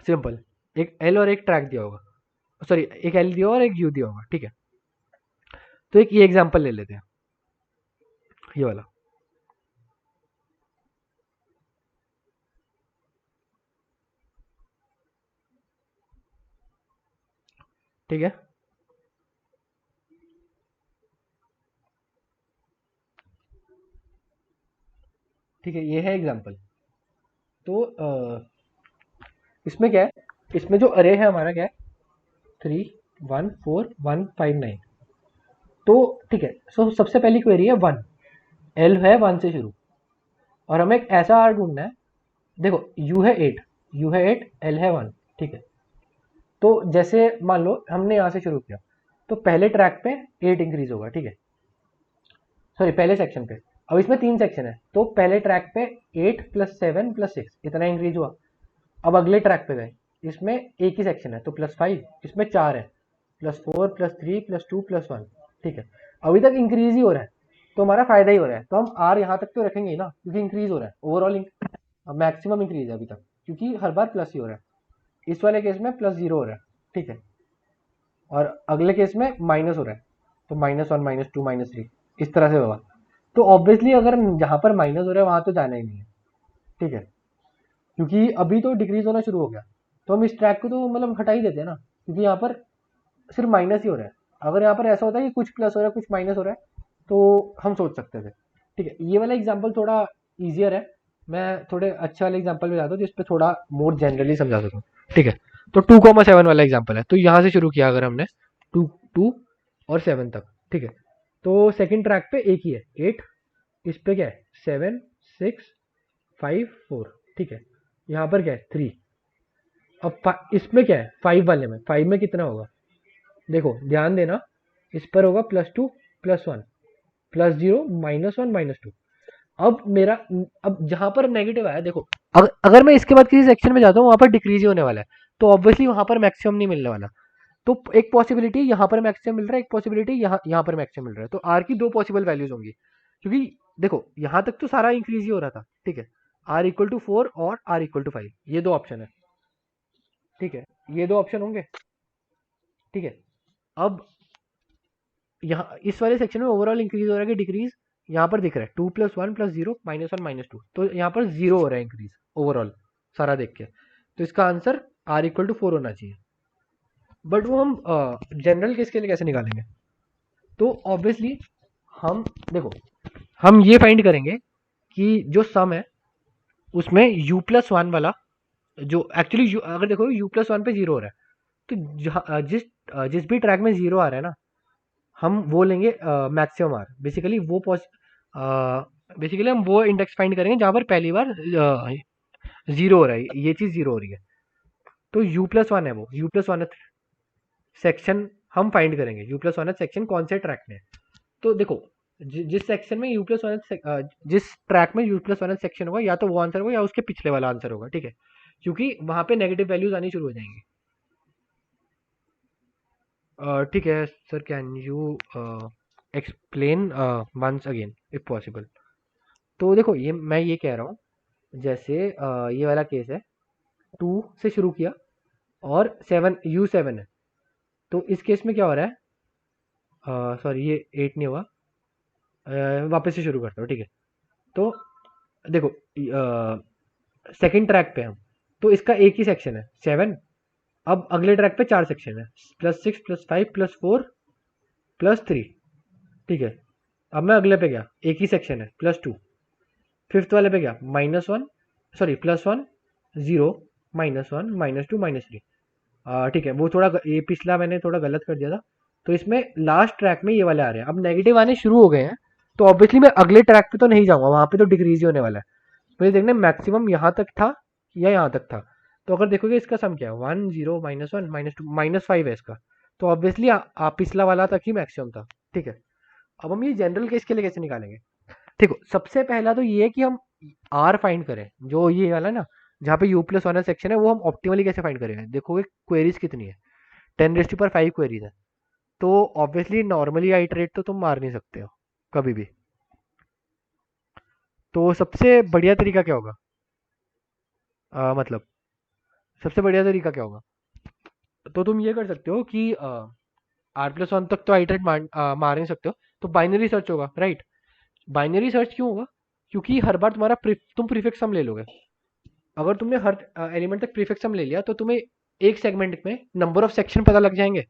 सिंपल। एक एल और एक ट्रैक दिया होगा, सॉरी एक एल दिया होगा और एक यू दिया होगा, ठीक है। तो एक ये एग्जांपल ले लेते हैं, ये वाला। ठीक है, ठीक है, ये है एग्जांपल। तो इसमें क्या है, इसमें जो अरे है हमारा क्या है, 3 1 4 1 5 9। तो ठीक है, सो सबसे पहली क्वेरी है 1, एल है 1 से शुरू, और हमें एक ऐसा आर ढूंढना है। देखो यू है 8, यू है 8, एल है 1, ठीक है। तो जैसे मान लो हमने यहाँ से शुरू किया, तो पहले ट्रैक पे 8 इंक्रीज होगा, ठीक है, सॉरी पहले सेक्शन पे। अब इसमें 3 सेक्शन है, तो पहले ट्रैक पे 8 + 7 + 6 इतना इंक्रीज हुआ। अब अगले ट्रैक पे गए, इसमें एक ही सेक्शन है तो +5, इसमें 4 है, +4 +3 +2 +1, ठीक है। अभी तक इंक्रीज ही हो रहा है, तो हमारा फायदा ही हो रहा है, तो हम आर यहाँ तक तो रखेंगे ही ना, क्योंकि इंक्रीज हो रहा है ओवरऑल, मैक्सिमम इंक्रीज है अभी तक, क्योंकि हर बार प्लस ही हो रहा है। इस वाले केस में प्लस 0 हो रहा है, ठीक है, और अगले केस में माइनस हो रहा है, तो -1 -2 -3 इस तरह से होगा। तो ऑब्वियसली अगर जहाँ पर माइनस हो रहा है वहाँ तो जाना ही नहीं है, ठीक है, क्योंकि अभी तो डिक्रीज होना शुरू हो गया, तो हम इस ट्रैक को तो मतलब हटा ही देते हैं ना, क्योंकि यहाँ पर सिर्फ माइनस ही हो रहा है। अगर यहाँ पर ऐसा होता है कि कुछ प्लस हो रहा है कुछ माइनस हो रहा है तो हम सोच सकते थे, ठीक है। ये वाला एग्जाम्पल थोड़ा ईजियर है, मैं थोड़े अच्छे वाले एग्जाम्पल में जाता हूँ जिसपे थोड़ा मोर जनरली समझा सकूँ, ठीक है। तो 2,7 वाला एग्जाम्पल है, तो यहाँ से शुरू किया अगर हमने 2 और 7 तक, ठीक है, तो सेकंड ट्रैक पे एक ही है 8, इस पे क्या है 7 6 5 4, ठीक है, यहाँ पर क्या है 3। अब इसमें क्या है 5 वाले में, 5 में कितना होगा, देखो ध्यान देना, इस पर होगा +2 +1 +0 -1 -2। अब मेरा, अब जहां पर नेगेटिव आया देखो, अगर मैं इसके बाद किसी सेक्शन में जाता हूँ वहां पर डिक्रीज ही होने वाला है, तो ऑब्वियसली वहां पर मैक्सिमम नहीं मिलने वाला। तो एक पॉसिबिलिटी यहाँ पर मैक्सिमम मिल रहा है, एक पॉसिबिलिटी यहाँ पर मैक्सिमम मिल रहा है, तो आर की दो पॉसिबल वैल्यूज होंगी, क्योंकि देखो यहाँ तक तो सारा इंक्रीज ही हो रहा था, ठीक है, आर इक्वल टू 4 और आर इक्वल टू 5, ये दो ऑप्शन है, ठीक है, ये दो ऑप्शन होंगे, ठीक है। अब यहाँ इस वाले सेक्शन में ओवरऑल इंक्रीज हो रहा है कि डिक्रीज, यहाँ पर दिख रहा है 2 + 1 + 0 -1 -2, तो यहाँ पर 0 हो रहा है इंक्रीज ओवरऑल सारा देख के, तो इसका आंसर आर इक्वल टू 4 होना चाहिए। बट वो हम जनरल केस के लिए कैसे निकालेंगे, तो ऑब्वियसली हम देखो, हम ये फाइंड करेंगे कि जो सम है उसमें u+1 वाला, जो एक्चुअली अगर देखो u+1 पे 0 हो रहा है, तो जिस भी ट्रैक में 0 आ रहा है ना, हम वो लेंगे मैक्सिमम आर, बेसिकली हम वो इंडेक्स फाइंड करेंगे जहां पर पहली बार 0 हो रहा है, ये चीज 0 हो रही है, तो u+1 है, वो u+1 सेक्शन हम फाइंड करेंगे, u+1 सेक्शन कौन से ट्रैक में है। तो देखो जिस सेक्शन में जिस ट्रैक में u+1 सेक्शन होगा, या तो वो आंसर होगा या उसके पिछले वाला आंसर होगा, ठीक है, क्योंकि वहां पे नेगेटिव वैल्यूज आनी शुरू हो जाएंगी। ठीक है sir, can you explain once again if possible. तो देखो ये मैं ये कह रहा हूँ, जैसे ये वाला केस है, 2 से शुरू किया और 7 है, तो इस केस में क्या हो रहा है, सॉरी ये 8 नहीं हुआ, वापस से शुरू करता हूँ, ठीक है। तो देखो सेकंड ट्रैक पे हम, तो इसका एक ही सेक्शन है 7, अब अगले ट्रैक पे 4 सेक्शन है, +6 +5 +4 +3, ठीक है। अब मैं अगले पे गया, एक ही सेक्शन है +2, फिफ्थ वाले पे गया -1 सॉरी +1 0 -1 -2 -3, ठीक है, वो थोड़ा ये पिछला मैंने थोड़ा गलत कर दिया था, तो इसमें लास्ट ट्रैक में ये वाले आ रहे हैं, अब नेगेटिव आने शुरू हो गए हैं, तो ऑब्वियसली मैं अगले ट्रैक पे तो नहीं जाऊंगा, वहां पे तो डिक्रीज ही होने वाला है, मुझे देखना मैक्सिमम यहाँ तक था या यहाँ तक था। तो अगर देखोगे इसका सम क्या है 1 0 -1 -2 -5 है इसका, तो ऑब्वियसली पिछला वाला तक ही मैक्सिमम था, ठीक है। अब हम ये जनरल केस के लिए कैसे निकालेंगे, देखो सबसे पहला तो ये है कि हम आर फाइंड करें, जो ये वाला ना जहाँ पे u+1 सेक्शन है, वो हम ऑप्टिमली कैसे फाइंड करेंगे, देखोगे क्वेरीज कितनी है, 10⁵ क्वेरीज है, तो ऑब्वियसली नॉर्मली आइटरेट तो तुम मार नहीं सकते हो कभी भी, तो सबसे बढ़िया तरीका क्या होगा, मतलब सबसे बढ़िया तरीका क्या होगा, तो तुम ये कर सकते हो कि r+1 तक तो आइटरेट मार नहीं सकते हो, तो बाइनरी सर्च होगा, राइट। बाइनरी सर्च क्यों होगा, क्योंकि हर बार तुम्हारा तुम प्रीफिक्स सम ले लोगे, अगर तुमने हर एलिमेंट तक प्रीफिक्स सम ले लिया तो तुम्हें एक सेगमेंट में नंबर ऑफ सेक्शन पता लग जाएंगे,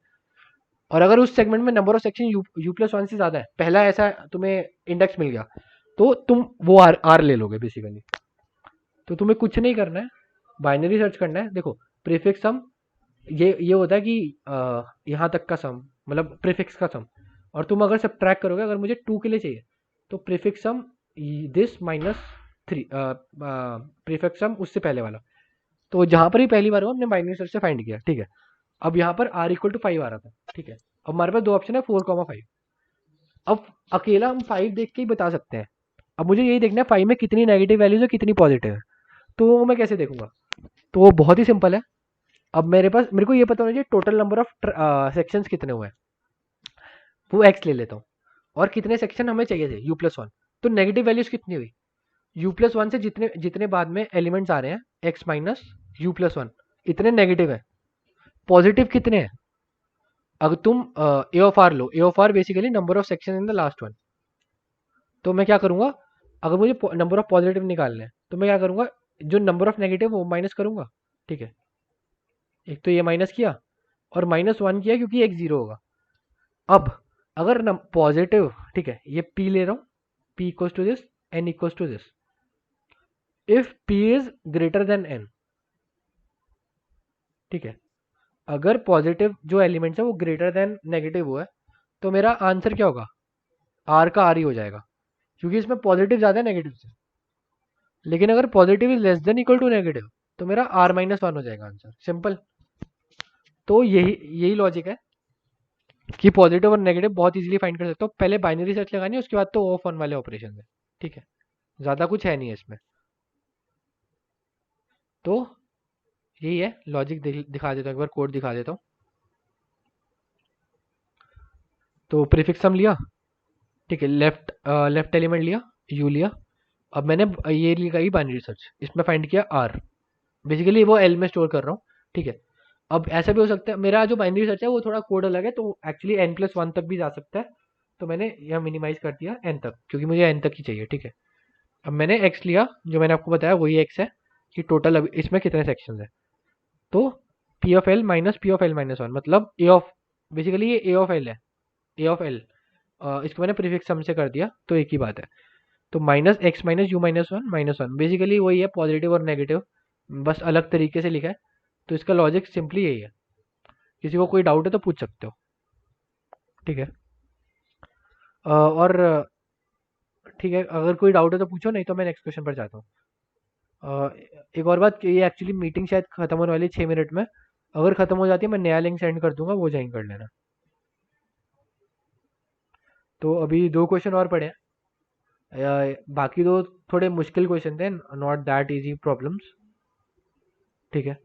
और अगर उस सेगमेंट में नंबर ऑफ सेक्शन u+1 से ज्यादा है, पहला ऐसा तुम्हें इंडेक्स मिल गया, तो तुम वो आर ले लोगे बेसिकली। तो तुम्हें कुछ नहीं करना है, बाइनरी सर्च करना है, देखो प्रीफिक्स सम ये होता है कि यहाँ तक का सम, मतलब प्रीफिक्स का सम, और तुम अगर सब ट्रैक करोगे, अगर मुझे 2 के लिए चाहिए तो प्रीफिक्स सम दिस -3, प्रीफिक्स सम उससे पहले वाला, तो जहां पर ही पहली बार हो हमने बाइनरी सर्च से फाइंड किया, ठीक है। अब यहाँ पर r इक्वल टू 5 आ रहा था, ठीक है, अब हमारे पास दो ऑप्शन है 4,5, अब अकेला हम 5 देख के ही बता सकते हैं, अब मुझे यही देखना है 5 में कितनी नेगेटिव वैल्यूज है कितनी पॉजिटिव है, तो मैं कैसे देखूंगा, तो बहुत ही सिंपल है। अब मेरे को ये पता होना चाहिए टोटल नंबर ऑफ सेक्शंस कितने हुए हैं, वो x ले लेता हूँ, और कितने सेक्शन हमें चाहिए थे u+1, तो नेगेटिव वैल्यूज कितनी हुई, u+1 से जितने जितने बाद में एलिमेंट्स आ रहे हैं x माइनस u+1 इतने नेगेटिव है, पॉजिटिव कितने हैं। अगर तुम ए ऑफ आर लो, A of R basically number of section in the last one, तो मैं क्या करूंगा, अगर मुझे नंबर ऑफ पॉजिटिव निकालने हैं तो मैं क्या करूंगा, जो नंबर ऑफ नेगेटिव वो माइनस करूंगा, ठीक है। एक तो ये माइनस किया और -1 किया क्योंकि एक 0 होगा। अब अगर पॉजिटिव, ठीक है, ये p ले रहा हूँ, p equals to this, n equals to this, if p is greater than n, ठीक है, अगर पॉजिटिव जो एलिमेंट्स है वो ग्रेटर देन नेगेटिव हुआ है तो मेरा आंसर क्या होगा, r का r ही हो जाएगा, क्योंकि इसमें पॉजिटिव ज्यादा है नेगेटिव से। लेकिन अगर positive is less than equal to negative तो मेरा r-1 हो जाएगा आंसर, सिंपल। तो यही यही लॉजिक है कि पॉजिटिव और नेगेटिव बहुत इजीली फाइंड कर सकते हो। पहले बाइनरी सर्च लगानी है, उसके बाद तो ऑफ ऑन वाले ऑपरेशन है, ठीक है, ज्यादा कुछ है नहीं है इसमें। तो यही है लॉजिक, दिखा देता हूँ एक बार, कोड दिखा देता हूँ। तो प्रीफिक्स सम लिया, ठीक है, लेफ्ट एलिमेंट लिया, u लिया। अब मैंने ये लगाई बाइनरी सर्च, इसमें फाइंड किया r, बेसिकली वो l में स्टोर कर रहा हूँ, ठीक है। अब ऐसा भी हो सकता है, मेरा जो बाइनरी सर्च है वो थोड़ा कोड अलग है, तो एक्चुअली n+1 तक भी जा सकता है, तो मैंने यह मिनिमाइज कर दिया n तक, क्योंकि मुझे n तक ही चाहिए, ठीक है। अब मैंने x लिया, जो मैंने आपको बताया वही x है, कि टोटल अब इसमें कितने सेक्शन है। तो p of l minus p of l-1 मतलब a ऑफ, बेसिकली ये a ऑफ l है, a ऑफ l, इसको मैंने प्रीफिक्स सम से कर दिया, तो एक ही बात है। तो -x माइनस u-1 बेसिकली वही है, पॉजिटिव और नेगेटिव, बस अलग तरीके से लिखा है। तो इसका लॉजिक सिंपली यही है। किसी को कोई डाउट है तो पूछ सकते हो, ठीक है। और ठीक है, अगर कोई डाउट है तो पूछो, नहीं तो मैं नेक्स्ट क्वेश्चन पर जाता हूँ। एक और बात, कि ये एक्चुअली मीटिंग शायद खत्म होने वाली है 6 मिनट में, अगर खत्म हो जाती है मैं नया लिंक सेंड कर दूंगा, वो ज्वाइन कर लेना। तो अभी 2 क्वेश्चन और पड़े हैं, बाकी दो थोड़े मुश्किल क्वेश्चन थे, नॉट दैट इजी प्रॉब्लम्स, ठीक है।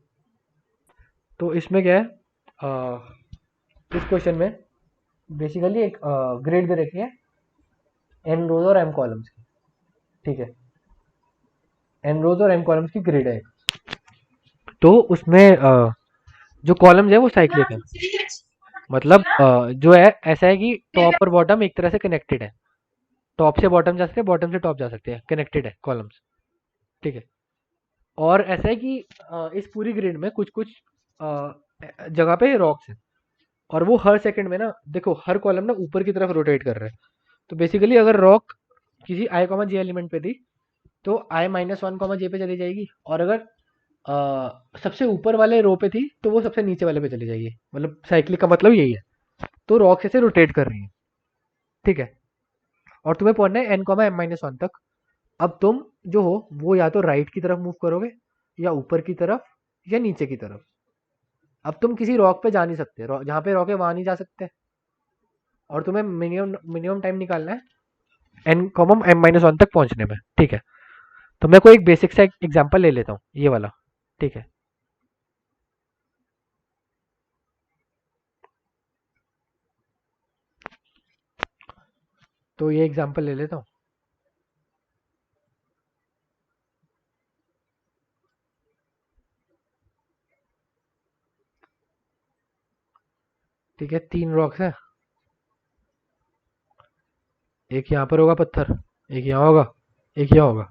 तो इसमें क्या है, इस क्वेश्चन में बेसिकली एक ग्रिड दे रखी है n रोज और m कॉलम्स की, ठीक है, n रोज और m कॉलम्स की ग्रिड है। तो उसमें जो कॉलम्स है वो साइक्लिक है, मतलब जो है ऐसा है कि टॉप और बॉटम एक तरह से कनेक्टेड है, टॉप से बॉटम जा सकते हैं, बॉटम से टॉप जा सकते हैं, कनेक्टेड है कॉलम्स, ठीक है। और ऐसा है कि इस पूरी ग्रिड में कुछ कुछ जगह पे रॉक्स हैं, और वो हर सेकंड में ना, देखो हर कॉलम ना ऊपर की तरफ रोटेट कर रहा है। तो बेसिकली अगर रॉक किसी i, j एलिमेंट पे थी तो i-1, j पे चली जाएगी, और अगर सबसे ऊपर वाले रो पे थी तो वो सबसे नीचे वाले पे चली जाएगी, मतलब साइक्लिक का मतलब यही है। तो रॉक ऐसे रोटेट कर रही है, ठीक है, और तुम्हें पहुंचना है n, m-1 तक। अब तुम जो हो वो या तो राइट की तरफ मूव करोगे, या ऊपर की तरफ, या नीचे की तरफ। अब तुम किसी रॉक पे जा नहीं सकते, जहाँ पे रॉक है वहां नहीं जा सकते, और तुम्हें मिनिमम टाइम निकालना है n, m-1 तक पहुंचने में, ठीक है। तो मैं कोई एक बेसिक सा एग्जांपल ले लेता हूँ, ये वाला, ठीक है। तो ये एग्जांपल ले लेता हूँ, ठीक है। 3 रॉक्स है, एक यहाँ पर होगा पत्थर, एक यहाँ होगा, एक यहाँ होगा,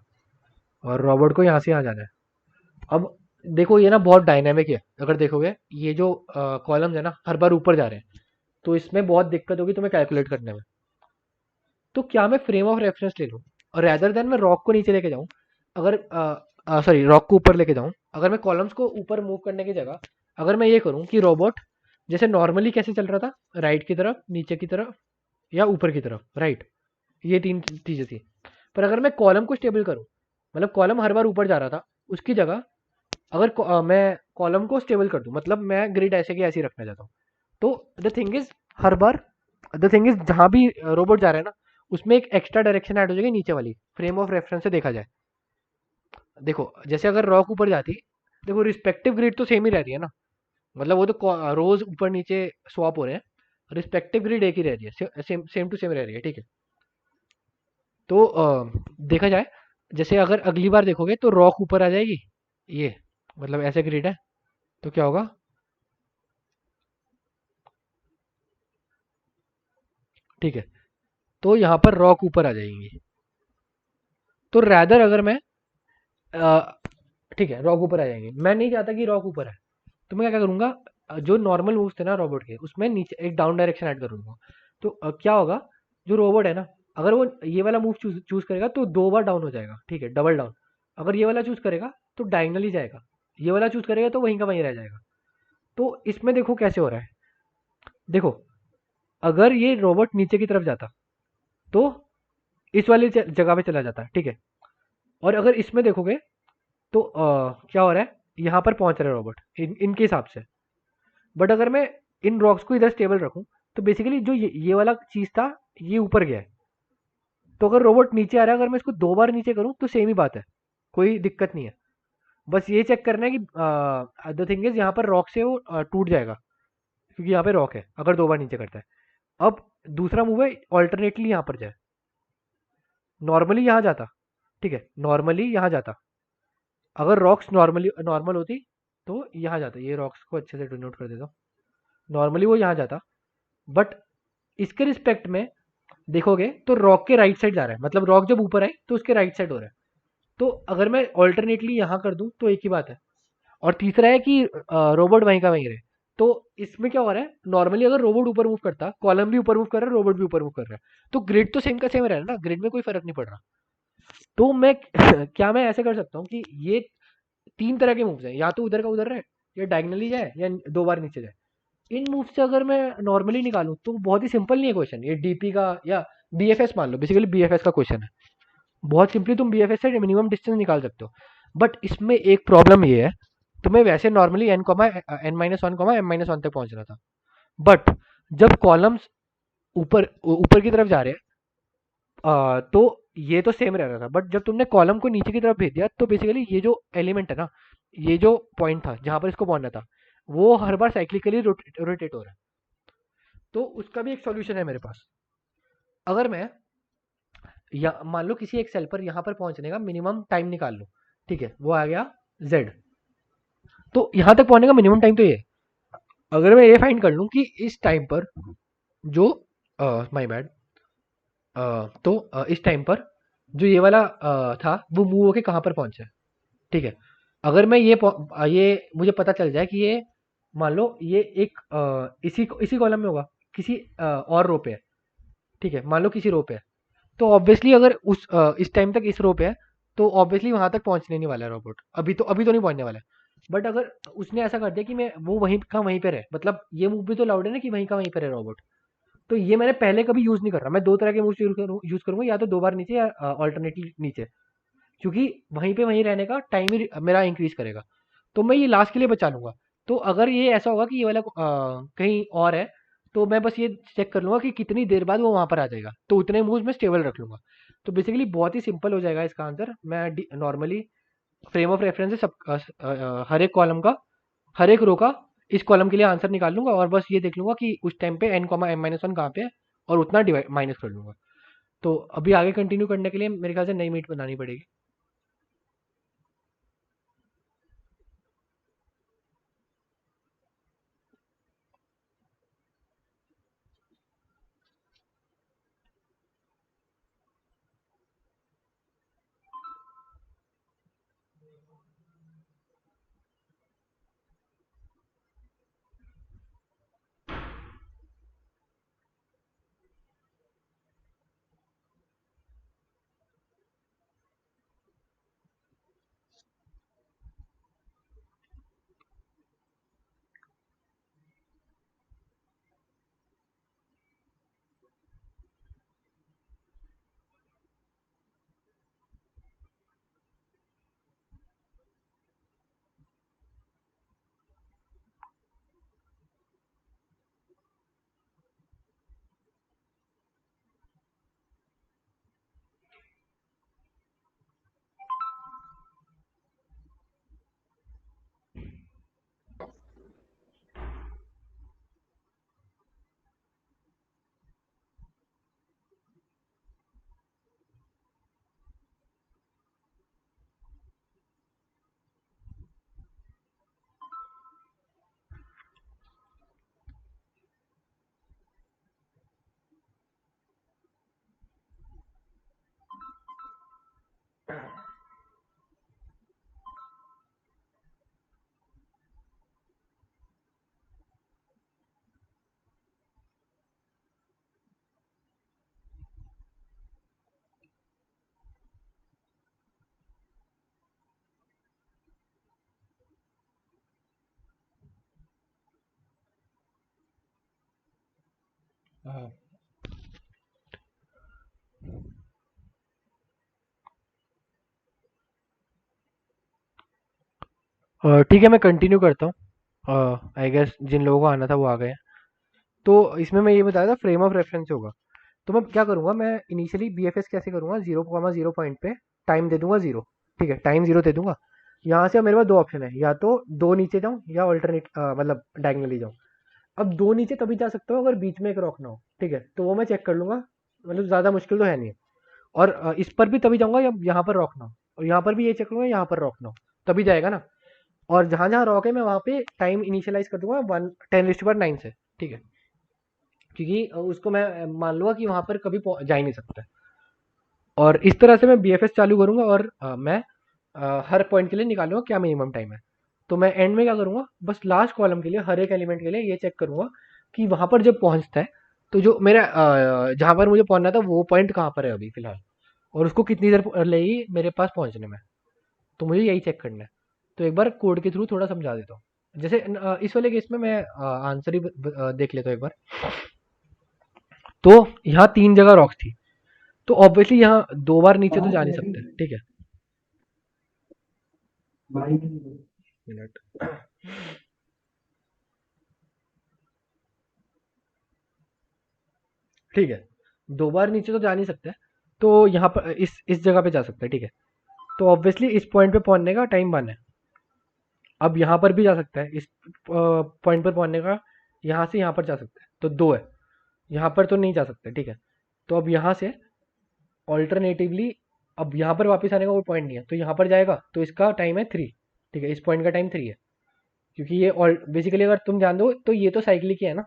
और रॉबर्ट को यहाँ से यहाँ जाना है। अब देखो ये ना बहुत डायनामिक है, अगर देखोगे ये जो कॉलम्स है ना हर बार ऊपर जा रहे हैं, तो इसमें बहुत दिक्कत होगी तुम्हें कैलकुलेट करने में। तो क्या मैं फ्रेम ऑफ रेफरेंस ले लूँ, और रैदर देन मैं रॉक को नीचे लेके जाऊँ, अगर सॉरी रॉक को ऊपर लेके जाऊँ, अगर मैं कॉलम्स को ऊपर मूव करने की जगह अगर मैं ये करूँ कि रोबोट जैसे नॉर्मली कैसे चल रहा था, राइट की तरफ, नीचे की तरफ, या ऊपर की तरफ, राइट, ये 3 चीजें थी। पर अगर मैं कॉलम को स्टेबल करूँ, मतलब कॉलम हर बार ऊपर जा रहा था, उसकी जगह अगर मैं कॉलम को स्टेबल कर दूं, मतलब मैं ग्रिड ऐसे की ऐसे ही रखना चाहता हूँ, तो द थिंग इज जहां भी रोबोट जा रहा है ना, उसमें एक एक्स्ट्रा डायरेक्शन ऐड हो जाएगी नीचे वाली, फ्रेम ऑफ रेफरेंस से देखा जाए। देखो जैसे अगर रॉक ऊपर जाती, देखो रिस्पेक्टिव ग्रिड तो सेम ही रहती है ना, मतलब वो तो रोज ऊपर नीचे स्वैप हो रहे हैं, रिस्पेक्टिव ग्रिड एक ही रह रही है, सेम टू सेम रह रही है, ठीक है। तो देखा जाए, जैसे अगर अगली बार देखोगे तो रॉक ऊपर आ जाएगी, ये मतलब ऐसे ग्रिड है, तो क्या होगा, ठीक है, तो यहाँ पर रॉक ऊपर आ जाएंगी। तो रैदर अगर मैं ठीक है रॉक ऊपर आ जाएंगे, मैं नहीं चाहता कि रॉक ऊपर है, तो मैं क्या करूंगा, जो नॉर्मल मूव्स थे ना रोबोट के उसमें नीचे एक डाउन डायरेक्शन ऐड करूंगा। तो क्या होगा, जो रोबोट है ना, अगर वो ये वाला मूव चूज चूज करेगा तो 2 बार डाउन हो जाएगा, ठीक है, डबल डाउन। अगर ये वाला चूज करेगा तो डायगनली जाएगा, ये वाला चूज करेगा तो वहीं का वहीं रह जाएगा। तो इसमें देखो कैसे हो रहा है, देखो, अगर ये रोबोट नीचे की तरफ जाता तो इस वाली जगह पे चला जाता, ठीक है, और अगर इसमें देखोगे तो क्या हो रहा है, यहाँ पर पहुंच रहा है रोबोट इनके हिसाब से। बट अगर मैं इन रॉक्स को इधर स्टेबल रखूं, तो बेसिकली जो ये वाला चीज था, ये ऊपर गया है। तो अगर रोबोट नीचे आ रहा है, अगर मैं इसको 2 बार नीचे करूं तो सेम ही बात है, कोई दिक्कत नहीं है। बस ये चेक करना है कि द थिंग इज यहाँ पर रॉक से वो टूट जाएगा, क्योंकि यहाँ पे रॉक है अगर 2 बार नीचे करता है। अब दूसरा मूव है, ऑल्टरनेटली यहाँ पर जाए, नॉर्मली यहाँ जाता, ठीक है, नॉर्मली यहाँ जाता, अगर रॉक्स नॉर्मली नॉर्मल होती तो यहाँ जाता, ये रॉक्स को अच्छे से डिनोट कर देता हूँ, नॉर्मली वो यहाँ जाता। बट इसके रिस्पेक्ट में देखोगे तो रॉक के राइट साइड जा रहा है, मतलब रॉक जब ऊपर आए तो उसके राइट साइड हो रहा है। तो अगर मैं ऑल्टरनेटली यहाँ कर दूं तो एक ही बात है। और तीसरा है कि रोबोट वहीं का वहीं रहे। तो इसमें क्या हो रहा है, नॉर्मली अगर रोबोट ऊपर मूव करता, कॉलम भी ऊपर मूव कर रहा है, रोबोट भी ऊपर मूव कर रहा है, तो ग्रिड तो सेम का सेम रह रहा है ना, ग्रिड में कोई फर्क नहीं पड़ रहा। तो मैं क्या मैं ऐसे कर सकता हूँ कि ये 3 तरह के मूव्स हैं, या तो उधर का उधर रहे, या डायगनली जाए, या 2 बार नीचे जाए। इन मूव से अगर मैं नॉर्मली निकालूं तो बहुत ही सिंपल नहीं है क्वेश्चन, ये डीपी का या बीएफएस मान लो, बेसिकली बीएफएस का क्वेश्चन है। बहुत सिंपली तुम बीएफएस से मिनिमम डिस्टेंस निकाल सकते हो। बट इसमें एक प्रॉब्लम ये है, तुम्हें वैसे नॉर्मली n, n-1 m-1 तक पहुंचना था, बट जब कॉलम्स ऊपर ऊपर की तरफ जा रहे हैं, तो ये तो सेम रह रहा था, बट जब तुमने कॉलम को नीचे की तरफ भेज दिया तो बेसिकली ये जो एलिमेंट है ना, ये जो पॉइंट था जहां पर इसको पहुंचना था, वो हर बार साइक्लिकली रोटेट हो रहा है। तो उसका भी एक सॉल्यूशन है मेरे पास। अगर मैं या मान लो किसी एक सेल पर यहाँ पर पहुंचने का मिनिमम टाइम निकाल लो, ठीक है, वो आ गया z, तो यहाँ तक पहुंचने का मिनिमम टाइम तो ये है। अगर मैं ये फाइंड कर लूँ कि इस टाइम पर जो माय बैड, तो इस टाइम पर जो ये वाला था वो मूव होके कहाँ पर पहुंचा है, ठीक है, अगर मैं ये मुझे पता चल जाए कि ये मान लो ये एक इसी कॉलम में होगा, किसी और रो पे है, ठीक है, मान लो किसी रो पे है, तो ऑब्वियसली अगर इस टाइम तक इस रो पे है, तो ऑब्वियसली वहां तक पहुंचने नहीं वाला है रोबोट, अभी तो नहीं पहुंचने वाला है। बट अगर उसने ऐसा कर दिया कि मैं वो वहीं का वहीं पे रहे, मतलब ये मूव भी तो लाउड है ना कि वहीं का वहीं पे रहे रोबोट, तो ये मैंने पहले कभी यूज नहीं कर रहा, मैं 2 तरह के मूव यूज करूंगा, या तो 2 बार नीचे या ऑल्टरनेटली नीचे, क्योंकि वहीं पे वहीं रहने का टाइम ही मेरा इंक्रीज करेगा। तो मैं ये लास्ट के लिए बचा लूंगा। तो अगर ये ऐसा होगा कि ये वाला कहीं और है, तो मैं बस ये चेक कर लूंगा कि कितनी देर बाद वो वहां पर आ जाएगा, तो उतने मूव्स मैं स्टेबल रख लूंगा। तो बेसिकली बहुत ही सिंपल हो जाएगा इसका आंसर। मैं नॉर्मली फ्रेम ऑफ रेफरेंस से हर एक कॉलम का, हर एक रो का, इस कॉलम के लिए आंसर निकाल लूंगा, और बस ये देख लूंगा कि उस टाइम पे n, m-1 कहाँ पे है, और उतना डिवाइड माइनस कर लूंगा। तो अभी आगे कंटिन्यू करने के लिए मेरे ख्याल से नई मीट बनानी पड़ेगी। हाँ ठीक है, मैं कंटिन्यू करता हूँ। आई गेस जिन लोगों को आना था वो आ गए हैं। तो इसमें मैं ये बताया था फ्रेम ऑफ रेफरेंस होगा। तो मैं क्या करूँगा, मैं इनिशियली बीएफएस कैसे करूँगा, 0,0 पॉइंट पे टाइम दे दूंगा 0। ठीक है, टाइम 0 दे दूंगा। यहाँ से अब मेरे पास दो ऑप्शन है, या तो दो नीचे जाऊँ या ऑल्टरनेट मतलब डायगनली जाऊँ। अब दो नीचे तभी जा सकता हूँ अगर बीच में एक रोकना हो। ठीक है, तो वो मैं चेक कर लूंगा, मतलब ज़्यादा मुश्किल तो है नहीं। और इस पर भी तभी जाऊंगा जब यहाँ पर रोकना हो, और यहाँ पर भी ये चेक करूंगा यहाँ पर रोकना हो, तभी जाएगा ना। और जहाँ जहाँ रॉक है मैं वहाँ पे टाइम इनिशियलाइज कर दूंगा 10⁻9 से। ठीक है, क्योंकि उसको मैं मान लूंगा कि वहाँ पर कभी जा ही नहीं सकता। और इस तरह से मैं बीएफएस चालू करूंगा, और मैं हर पॉइंट के लिए निकालूंगा क्या मिनिमम टाइम है। तो मैं एंड में क्या करूंगा, बस लास्ट कॉलम के लिए हर एक एलिमेंट के लिए ये चेक करूंगा कि वहाँ पर जब पहुँचता है तो जो मेरा जहाँ पर मुझे पहुँचना था वो पॉइंट कहाँ पर है अभी फिलहाल, और उसको कितनी देर लगेगी मेरे पास पहुँचने में। तो मुझे यही चेक करना है। तो एक बार कोड के थ्रू थोड़ा समझा देता हूँ। जैसे इस वाले केस में मैं आंसर ही देख लेता हूँ एक बार। तो यहाँ 3 जगह रॉक थी, तो ऑब्वियसली यहाँ 2 बार नीचे तो जा नहीं सकते। ठीक है, मिनट। ठीक है, 2 बार नीचे तो जा नहीं सकते, तो यहाँ पर इस जगह पे जा सकते हैं। ठीक है, तो ऑब्वियसली इस पॉइंट पे पहुंचने का टाइम 1 है। अब यहाँ पर भी जा सकता है, इस पॉइंट पर पहुंचने का यहाँ से यहाँ पर जा सकता है, तो 2 है। यहाँ पर तो नहीं जा सकते। ठीक है, तो अब यहाँ से ऑल्टरनेटिवली अब यहाँ पर वापस आने का कोई पॉइंट नहीं है, तो यहाँ पर जाएगा तो इसका टाइम है 3। ठीक है, इस पॉइंट का टाइम 3 है, क्योंकि ये बेसिकली अगर तुम ध्यान दो तो ये तो साइक्लिक ही है ना,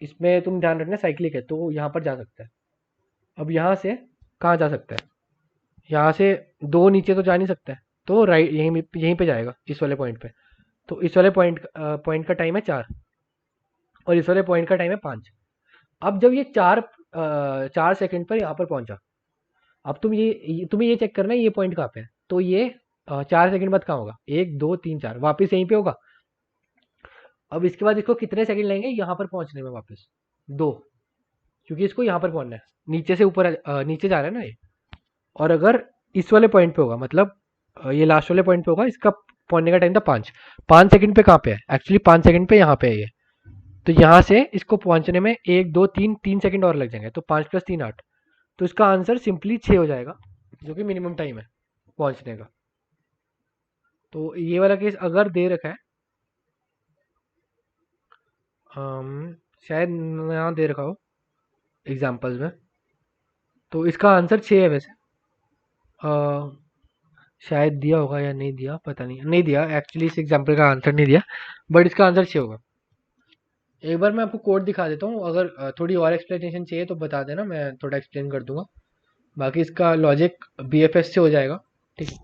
इसमें तुम ध्यान रखना साइक्लिक है, तो यहाँ पर जा सकता है। अब यहाँ से कहाँ जा सकता है, यहाँ से 2 नीचे तो जा नहीं सकता है, तो राइट यहीं पे जाएगा इस वाले पॉइंट पे। तो इस वाले पॉइंट का टाइम है 4, और इस वाले पॉइंट का टाइम है 5। अब जब ये 4 सेकंड पर यहाँ पर पहुंचा, अब तुम्हें ये चेक करना है ये पॉइंट कहाँ पे है। तो ये 4 सेकंड बाद कहाँ होगा, 1 2 3 4 वापिस यहीं पे होगा। अब इसके बाद इसको कितने सेकंड लगेंगे यहाँ पर पहुंचने में, वापस 2, क्योंकि इसको यहाँ पर पहुंचना है, नीचे से ऊपर नीचे जा रहा है ना ये। और अगर इस वाले पॉइंट पे होगा, मतलब ये लास्ट वाले पॉइंट पे होगा, इसका पहुंचने का टाइम था 5। 5 सेकंड पे कहाँ पे है, एक्चुअली 5 सेकंड पे यहाँ पे है ये। तो यहाँ से इसको पहुंचने में 1 2 3 3 सेकंड और लग जाएंगे, तो 5 + 3 8। तो इसका आंसर सिंपली 6 हो जाएगा, जो कि मिनिमम टाइम है पहुंचने का। तो ये वाला केस अगर दे रखा है, शायद यहाँ दे रखा हो एग्जाम्पल्स में, तो इसका आंसर 6 है वैसे। शायद दिया होगा या नहीं दिया, पता नहीं, नहीं दिया एक्चुअली, इस एग्जाम्पल का आंसर नहीं दिया, बट इसका आंसर 6 होगा। एक बार मैं आपको कोड दिखा देता हूँ, अगर थोड़ी और एक्सप्लेनेशन चाहिए तो बता देना, मैं थोड़ा एक्सप्लेन कर दूंगा। बाकी इसका लॉजिक बीएफएस से हो जाएगा। ठीक है,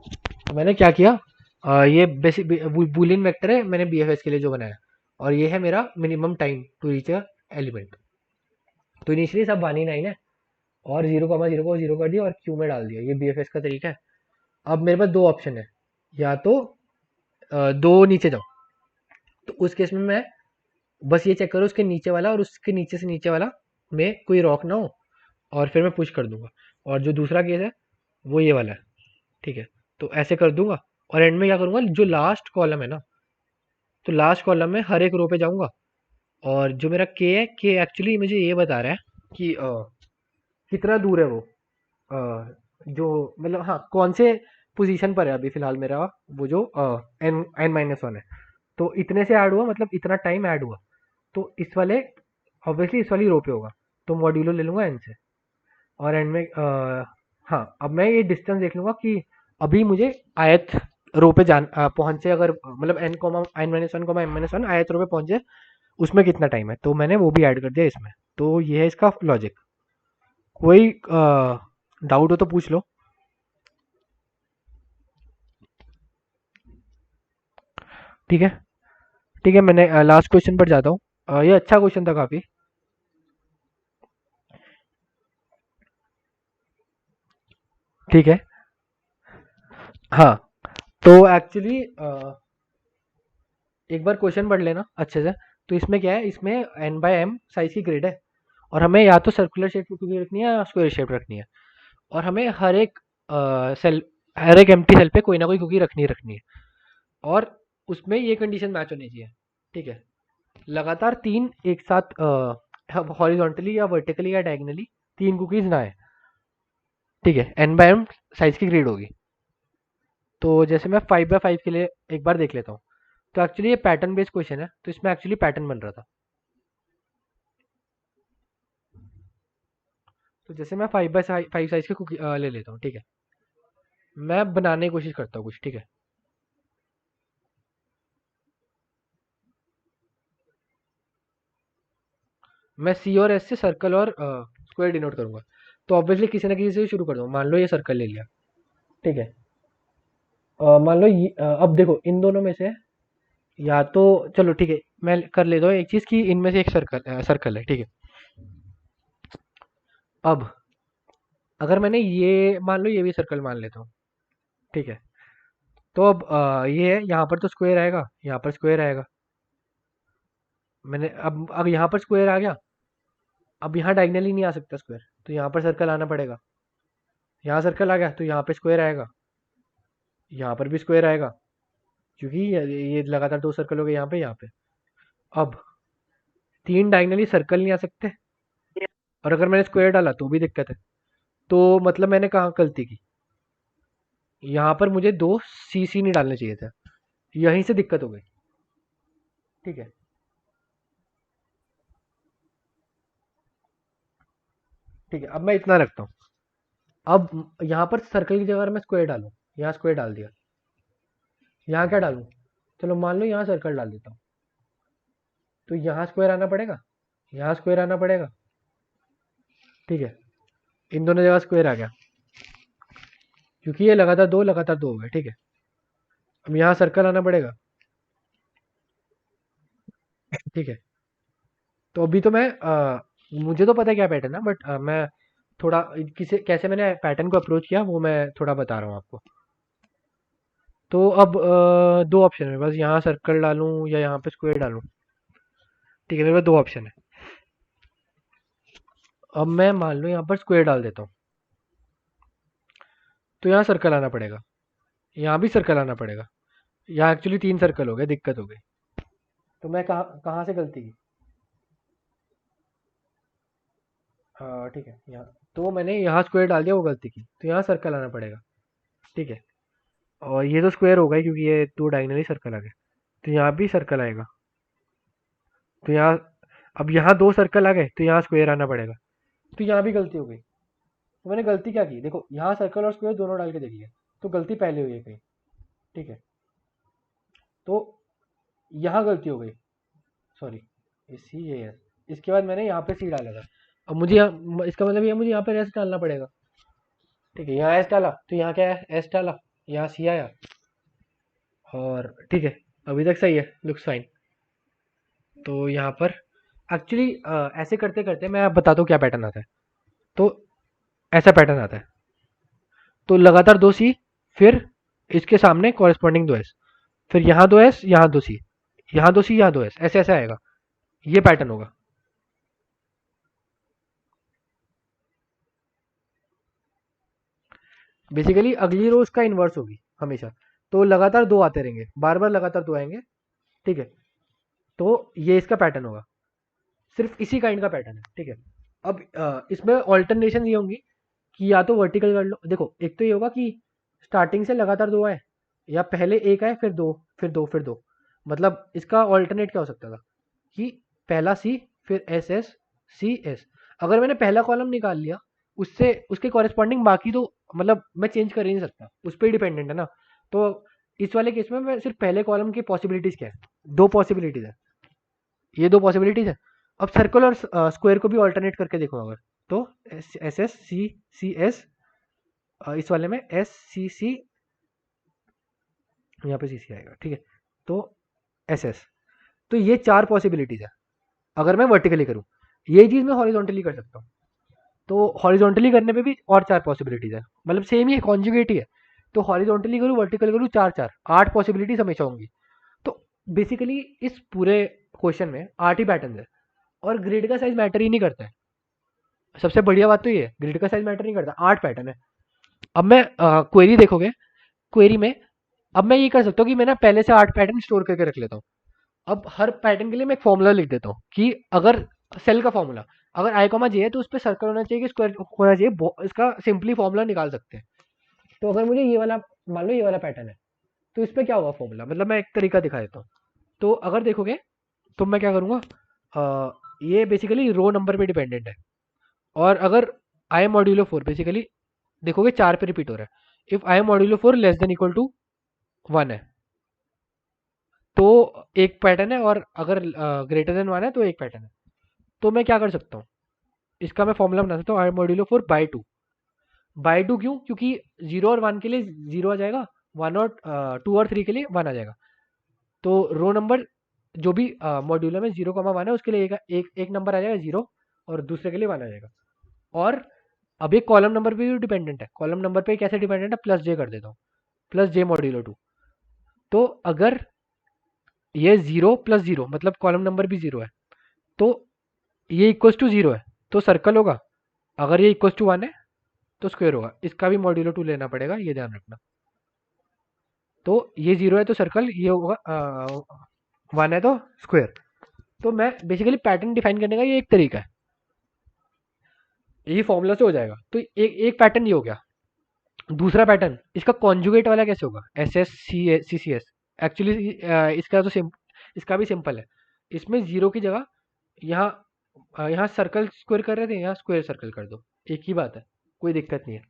तो मैंने क्या किया, ये बेसिक बूलियन वेक्टर है मैंने बीएफएस के लिए जो बनाया, और ये है मेरा minimum time to reach a element. तो इनिशियली सब 1 ही 9 है, और 0,0 को 0 कर दिया और क्यू में डाल दिया, ये बीएफएस का तरीका है। अब मेरे पास दो ऑप्शन है, या तो 2 नीचे जाओ, तो उस केस में मैं बस ये चेक करो उसके नीचे वाला और उसके नीचे से नीचे वाला में कोई रॉक ना हो, और फिर मैं पुश कर दूंगा। और जो दूसरा केस है वो ये वाला है। ठीक है, तो ऐसे कर दूंगा, और एंड में क्या करूंगा, जो लास्ट कॉलम है ना, तो लास्ट कॉलम में हर एक रो पे जाऊंगा, और जो मेरा के है, के एक्चुअली मुझे ये बता रहा है कि कितना दूर है वो, जो मतलब हाँ कौन से पोजीशन पर है अभी फिलहाल मेरा वो जो n-1 है। तो इतने से ऐड हुआ, मतलब इतना टाइम ऐड हुआ, तो इस वाले ऑब्वियसली इस वाली रो पे होगा, तो मॉड्यूलो ले लूंगा n से। और एंड में हाँ अब मैं ये डिस्टेंस देख लूंगा कि अभी मुझे आयत रो पे पहुंचे, अगर मतलब n,n-1 आयत रो पे पहुंचे, उसमें कितना टाइम है, तो मैंने वो भी ऐड कर दिया इसमें। तो ये है इसका लॉजिक। कोई डाउट हो तो पूछ लो। ठीक है, ठीक है, मैंने लास्ट क्वेश्चन पर जाता हूँ। ये अच्छा क्वेश्चन था काफी। ठीक है, हाँ, तो एक्चुअली एक बार क्वेश्चन पढ़ लेना अच्छे से। तो इसमें क्या है, इसमें n/m साइज की ग्रिड है, और हमें या तो सर्कुलर शेप की कुकी रखनी है या स्क्वायर शेप रखनी है, और हमें हर एक एम्प्टी सेल पे कोई ना कोई कुकी रखनी है, और उसमें ये कंडीशन मैच होनी चाहिए। ठीक है, लगातार 3 एक साथ हॉरिजॉन्टली या वर्टिकली या डायगोनली 3 कुकीज ना आए। ठीक है, n बाय m साइज की ग्रिड होगी। तो जैसे मैं 5x5 के लिए एक बार देख लेता हूँ। तो एक्चुअली ये पैटर्न बेस्ड क्वेश्चन है, तो इसमें एक्चुअली पैटर्न बन रहा था। तो जैसे मैं 5x5 साइज की कुकी ले लेता हूँ। ठीक है, मैं बनाने की कोशिश करता हूँ कुछ। ठीक है, मैं सी और एस से सर्कल और स्क्वायर डिनोट करूंगा। तो ऑब्वियसली किसी ना किसी से शुरू कर दूंगा। मान लो ये सर्कल ले लिया। ठीक है, मान लो अब देखो इन दोनों में से या तो, चलो ठीक है, मैं कर लेता हूँ एक चीज की, इनमें से एक सर्कल है। ठीक है, अब अगर मैंने ये मान लो, ये भी सर्कल मान लेता हूँ। ठीक है, तो अब ये है, यहाँ पर तो स्क्वायर आएगा, यहाँ पर स्क्वायर आएगा। मैंने अब यहाँ पर स्क्वायर आ गया। अब यहाँ डायगनली नहीं आ सकता स्क्वायर, तो यहाँ पर सर्कल आना पड़ेगा। यहाँ सर्कल आ गया तो यहाँ पे स्क्वायर आएगा, यहाँ पर भी स्क्वायर आएगा, क्योंकि ये लगातार 2 सर्कल हो गए यहाँ पे यहाँ पे। अब 3 डायगनली सर्कल नहीं आ सकते, और अगर मैंने स्क्वायर डाला तो भी दिक्कत है। तो मतलब मैंने कहाँ गलती की, यहाँ पर मुझे 2 सी नहीं डालने चाहिए थे, यहीं से दिक्कत हो गई। ठीक है, ठीक है, अब मैं इतना रखता हूँ। अब यहाँ पर सर्कल की जगह अगर मैं स्क्वायर डालूँ, यहाँ स्क्वायर डाल दिया, यहाँ क्या डालूँ, चलो मान लो यहाँ सर्कल डाल देता हूँ। तो यहाँ स्क्वायर आना पड़ेगा, यहाँ स्क्वायर आना पड़ेगा। ठीक है, इन दोनों जगह स्क्वायर आ गया, क्योंकि ये लगातार दो हो गए। ठीक है, अब यहाँ सर्कल आना पड़ेगा। ठीक है, तो अभी तो मुझे तो पता है क्या पैटर्न है, बट मैं थोड़ा किसे कैसे मैंने पैटर्न को अप्रोच किया वो मैं थोड़ा बता रहा हूँ आपको। तो अब 2 ऑप्शन है बस, यहाँ सर्कल डालूँ या यहाँ पे स्क्वायर डालूँ। ठीक है, मेरे पास 2 ऑप्शन है। अब मैं मान लो यहाँ पर स्क्वायर डाल देता हूँ, तो यहाँ सर्कल आना पड़ेगा, यहाँ भी सर्कल आना पड़ेगा। यहाँ एक्चुअली 3 सर्कल हो गए, दिक्कत हो गई। तो मैं कहाँ कहाँ से गलती की, ठीक है, यहाँ तो मैंने यहाँ स्क्वायर डाल दिया, वो गलती की, तो यहाँ सर्कल आना पड़ेगा। ठीक है, और ये तो स्क्वायर होगा ही, क्योंकि ये 2 डायगनली सर्कल आ गए, तो यहाँ भी सर्कल आएगा। तो यहाँ अब यहाँ 2 सर्कल आ गए, तो यहाँ स्क्वायर आना पड़ेगा। तो यहाँ भी गलती हो गई। तो मैंने गलती क्या की, देखो यहाँ सर्कल और स्क्वायर दोनों डाल के देखिए, तो गलती पहले हुई है कहीं। ठीक है, तो यहाँ गलती हो गई, सॉरी, सी ये एस, इसके बाद मैंने यहाँ पे सी डाला था। अब मुझे इसका मतलब ये मुझे यहाँ पे एस डालना पड़ेगा। ठीक है, यहाँ एस डाला, तो यहाँ क्या है, एस डाला, यहाँ सी आया, और ठीक है, अभी तक सही है, लुक्स फाइन। तो यहाँ पर एक्चुअली ऐसे करते करते मैं आप बताता हूँ क्या पैटर्न आता है। तो ऐसा पैटर्न आता है, तो लगातार 2 सी, फिर इसके सामने कॉरेस्पॉन्डिंग 2 एस, फिर यहाँ 2 एस, यहाँ 2 सी, यहाँ 2 सी, यहाँ 2 एस, ऐसे ऐसे आएगा। ये पैटर्न होगा। बेसिकली अगली रो इसका इन्वर्स होगी हमेशा। तो लगातार 2 आते रहेंगे, बार बार लगातार 2 आएंगे। ठीक है, तो ये इसका पैटर्न होगा, सिर्फ इसी काइंड का पैटर्न है। ठीक है, अब इसमें ऑल्टरनेशन ये होंगी कि या तो वर्टिकल कर लो, देखो एक तो ये होगा कि स्टार्टिंग से लगातार 2 आए, या पहले 1 आए, फिर 2, फिर 2, फिर 2। मतलब इसका ऑल्टरनेट क्या हो सकता था कि पहला सी, फिर एस एस, सी एस। अगर मैंने पहला कॉलम निकाल लिया, उससे उसके कॉरेस्पॉन्डिंग बाकी तो मतलब मैं चेंज कर ही नहीं सकता, उस पर ही डिपेंडेंट है ना। तो इस वाले केस में मैं सिर्फ पहले कॉलम की पॉसिबिलिटीज क्या है, 2 पॉसिबिलिटीज है, ये 2 पॉसिबिलिटीज है। अब सर्कल और स्क्वायर को भी ऑल्टरनेट करके देखो अगर, तो S S C C S, इस वाले में एस सी सी, यहाँ पे सी सी आएगा। ठीक है, तो एस एस, तो ये 4 पॉसिबिलिटीज है अगर मैं वर्टिकली करूँ। ये चीज़ मैं हॉरिजॉन्टली कर सकता हूँ, तो हॉरिजॉन्टली करने पे भी और 4 पॉसिबिलिटीज है, मतलब सेम ही है, कॉन्जुगेट ही है। तो हॉरिजॉन्टली करूँ, वर्टिकल करूँ, 4 8 पॉसिबिलिटीज हमेशा होंगी। तो बेसिकली इस पूरे क्वेश्चन में 8 ही पैटर्न है, और ग्रिड का साइज मैटर ही नहीं करता है। सबसे बढ़िया बात तो ये है, ग्रिड का साइज मैटर नहीं करता, 8 पैटर्न है। अब मैं क्वेरी देखोगे, क्वेरी में अब मैं ये कर सकता हूँ कि मैं ना पहले से 8 पैटर्न स्टोर करके रख लेता हूँ। अब हर पैटर्न के लिए मैं एक फॉर्मूला लिख देता हूँ कि अगर सेल का फॉर्मूला, अगर आई कॉमा जे है तो उस पर सर्कल होना चाहिए कि स्क्वायर होना चाहिए, इसका सिंपली फॉर्मूला निकाल सकते हैं। तो अगर मुझे ये वाला, मान लो ये वाला पैटर्न है, तो इस पर क्या होगा फॉर्मूला, मतलब मैं एक तरीका दिखा देता हूँ। तो अगर देखोगे तो मैं क्या करूँगा, ये बेसिकली रो नंबर पे डिपेंडेंट है। और अगर आई मॉड्यूलो 4 बेसिकली देखोगे 4 पे रिपीट हो रहा है। If I modulo 4 less than equal to 1 है तो एक पैटर्न है, और अगर ग्रेटर देन 1 है तो एक पैटर्न है। तो मैं क्या कर सकता हूँ, इसका मैं फॉर्मूला बना सकता हूँ, आई मॉड्यूलो 4 बाई 2। बाई 2 क्यों, क्योंकि 0 और 1 के लिए 0 आ जाएगा, 1 और 2 और 3 के लिए 1 आ जाएगा। तो रो नंबर जो भी मॉड्यूलर में 0,1 है उसके लिए एक नंबर आ जाएगा 0, और दूसरे के लिए 1 आ जाएगा। और अब ये कॉलम नंबर पे भी डिपेंडेंट है, कॉलम नंबर पे कैसे डिपेंडेंट है, प्लस जे कर देता हूँ, प्लस जे मॉड्यूलो 2। तो अगर ये 0 प्लस 0 मतलब कॉलम नंबर भी 0 है, तो ये इक्वल्स टू 0 है तो सर्कल होगा, अगर ये इक्वल्स टू 1 है तो स्क्वायर होगा। इसका भी मॉड्यूलो 2 लेना पड़ेगा, ये ध्यान रखना। तो ये 0 है तो सर्कल, ये होगा 1 है तो स्क्वायर। तो मैं बेसिकली पैटर्न डिफाइन करने का ये एक तरीका है, यही फॉर्मूला से हो जाएगा। तो एक पैटर्न ये हो गया। दूसरा पैटर्न इसका कॉन्जुगेट वाला कैसे होगा, S S C C S. Actually इसका तो इसका भी सिंपल है। इसमें 0 की जगह यहाँ यहाँ सर्कल स्क्वायर कर रहे थे, यहाँ स्क्वायर सर्कल कर दो, एक ही बात है, कोई दिक्कत नहीं है।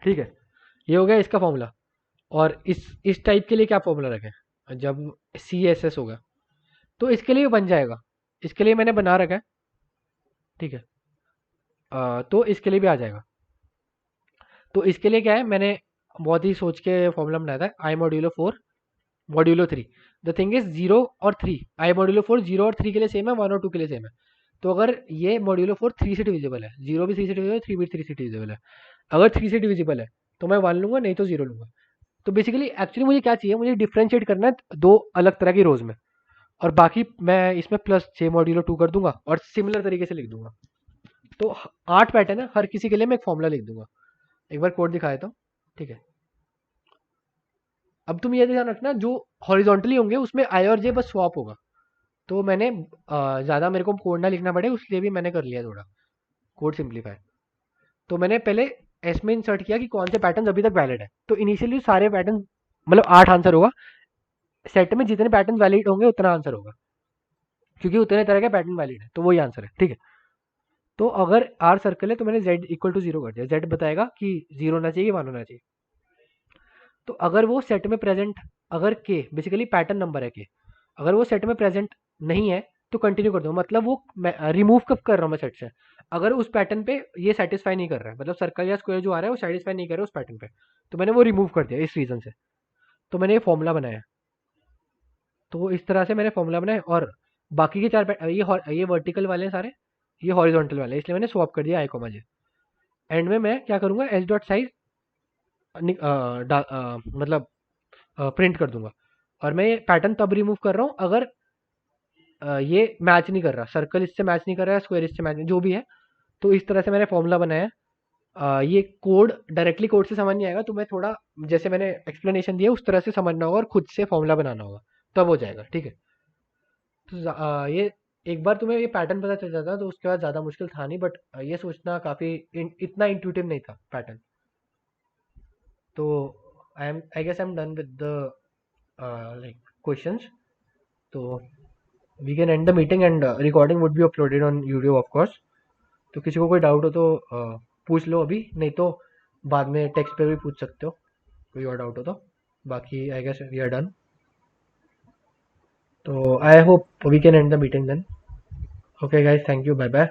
ठीक है, ये हो गया इसका फॉर्मूला। और इस टाइप के लिए क्या फॉर्मूला रखें, जब सी एस एस होगा तो इसके लिए बन जाएगा, इसके लिए मैंने बना रखा है। ठीक है, तो इसके लिए भी आ जाएगा। तो इसके लिए क्या है, मैंने बहुत ही सोच के फॉर्मूला बनाया था, i modulo 4 modulo 3। The thing is 0 और 3, आई मॉड्यूलो 4 0 और 3 के लिए सेम है, 1 और 2 के लिए सेम है। तो अगर ये मॉड्यूलो 4 3 से डिविजिबल है, 0 भी 3 से डिविजिबल है, 3 भी 3 से डिविजिबल है, अगर 3 से डिविजिबल है तो मैं 1 लूंगा, नहीं तो 0 लूंगा। तो बेसिकली एक्चुअली मुझे क्या चाहिए, मुझे डिफ्रेंशिएट करना है दो अलग तरह की रोज में, और बाकी मैं इसमें प्लस 6 मॉड्यूलो 2 कर दूंगा और सिमिलर तरीके से लिख दूंगा। तो 8 पैटर्न है, हर किसी के लिए मैं एक फॉर्मूला लिख दूंगा। एक बार कोड दिखा देता हूँ। ठीक है, अब तुम ये ध्यान रखना, जो हॉरिजॉन्टली होंगे उसमें आई और जे बस स्वैप होगा। तो मैंने ज़्यादा मेरे को कोड ना लिखना पड़े उसलिए भी मैंने कर लिया थोड़ा कोड सिंप्लीफाई। तो मैंने पहले एस में इंसर्ट किया कि कौन से पैटर्न अभी तक वैलिड है। तो इनिशियली सारे पैटर्न, मतलब 8 आंसर होगा, सेट में जितने पैटर्न वैलिड होंगे उतना आंसर होगा, क्योंकि उतने तरह के पैटर्न वैलिड है, तो वही आंसर है। ठीक है, तो अगर आर सर्कल है तो मैंने जेड इक्वल टू 0 कर दिया, जेड बताएगा कि 0 होना चाहिए, 1 होना चाहिए। तो अगर वो सेट में प्रेजेंट, अगर के बेसिकली पैटर्न नंबर है के, अगर वो सेट में प्रेजेंट नहीं है तो कंटिन्यू कर दो, मतलब वो रिमूव कब कर रहा हूँ मैं सेट से, अगर उस पैटर्न पे ये सेटिस्फाई नहीं कर रहा है, मतलब सर्कल या स्क्वायर जो आ रहा है वो सेटिस्फाई नहीं कर रहा है उस पैटर्न पे, तो मैंने वो रिमूव कर दिया इस रीजन से। तो मैंने ये फॉर्मूला बनाया। तो इस तरह से मैंने फॉर्मूला बनाया, और बाकी के ये वर्टिकल वाले हैं सारे, ये हॉरिजॉन्टल वाले हैं, इसलिए मैंने स्वैप कर दिया आई कॉमा जे। एंड में मैं क्या करूंगा, एच डॉट साइज मतलब प्रिंट कर दूंगा। और मैं ये पैटर्न तब रिमूव कर रहा हूँ अगर ये मैच नहीं कर रहा, सर्कल इससे मैच नहीं कर रहा है, स्क्वायर इससे मैच नहीं, जो भी है। तो इस तरह से मैंने फॉर्मूला बनाया है। ये कोड डायरेक्टली कोड से समझ नहीं आएगा, तो मैं थोड़ा जैसे मैंने एक्सप्लेनेशन दिया उस तरह से समझना होगा और खुद से फॉर्मूला बनाना होगा, तब हो जाएगा। ठीक है, तो ये एक बार तुम्हें ये पैटर्न पता चल जाता तो उसके बाद ज़्यादा मुश्किल था नहीं, बट ये सोचना काफ़ी इतना इंट्यूटिव नहीं था पैटर्न। तो I guess I am done with the like questions. तो we can end the meeting and recording would be uploaded on YouTube of course. तो किसी को कोई डाउट हो तो पूछ लो अभी, नहीं तो बाद में टेक्स्ट पे भी पूछ सकते हो, कोई और डाउट हो तो। बाकी I guess we are done. तो I hope we can end the meeting then. Okay guys, thank you, bye bye.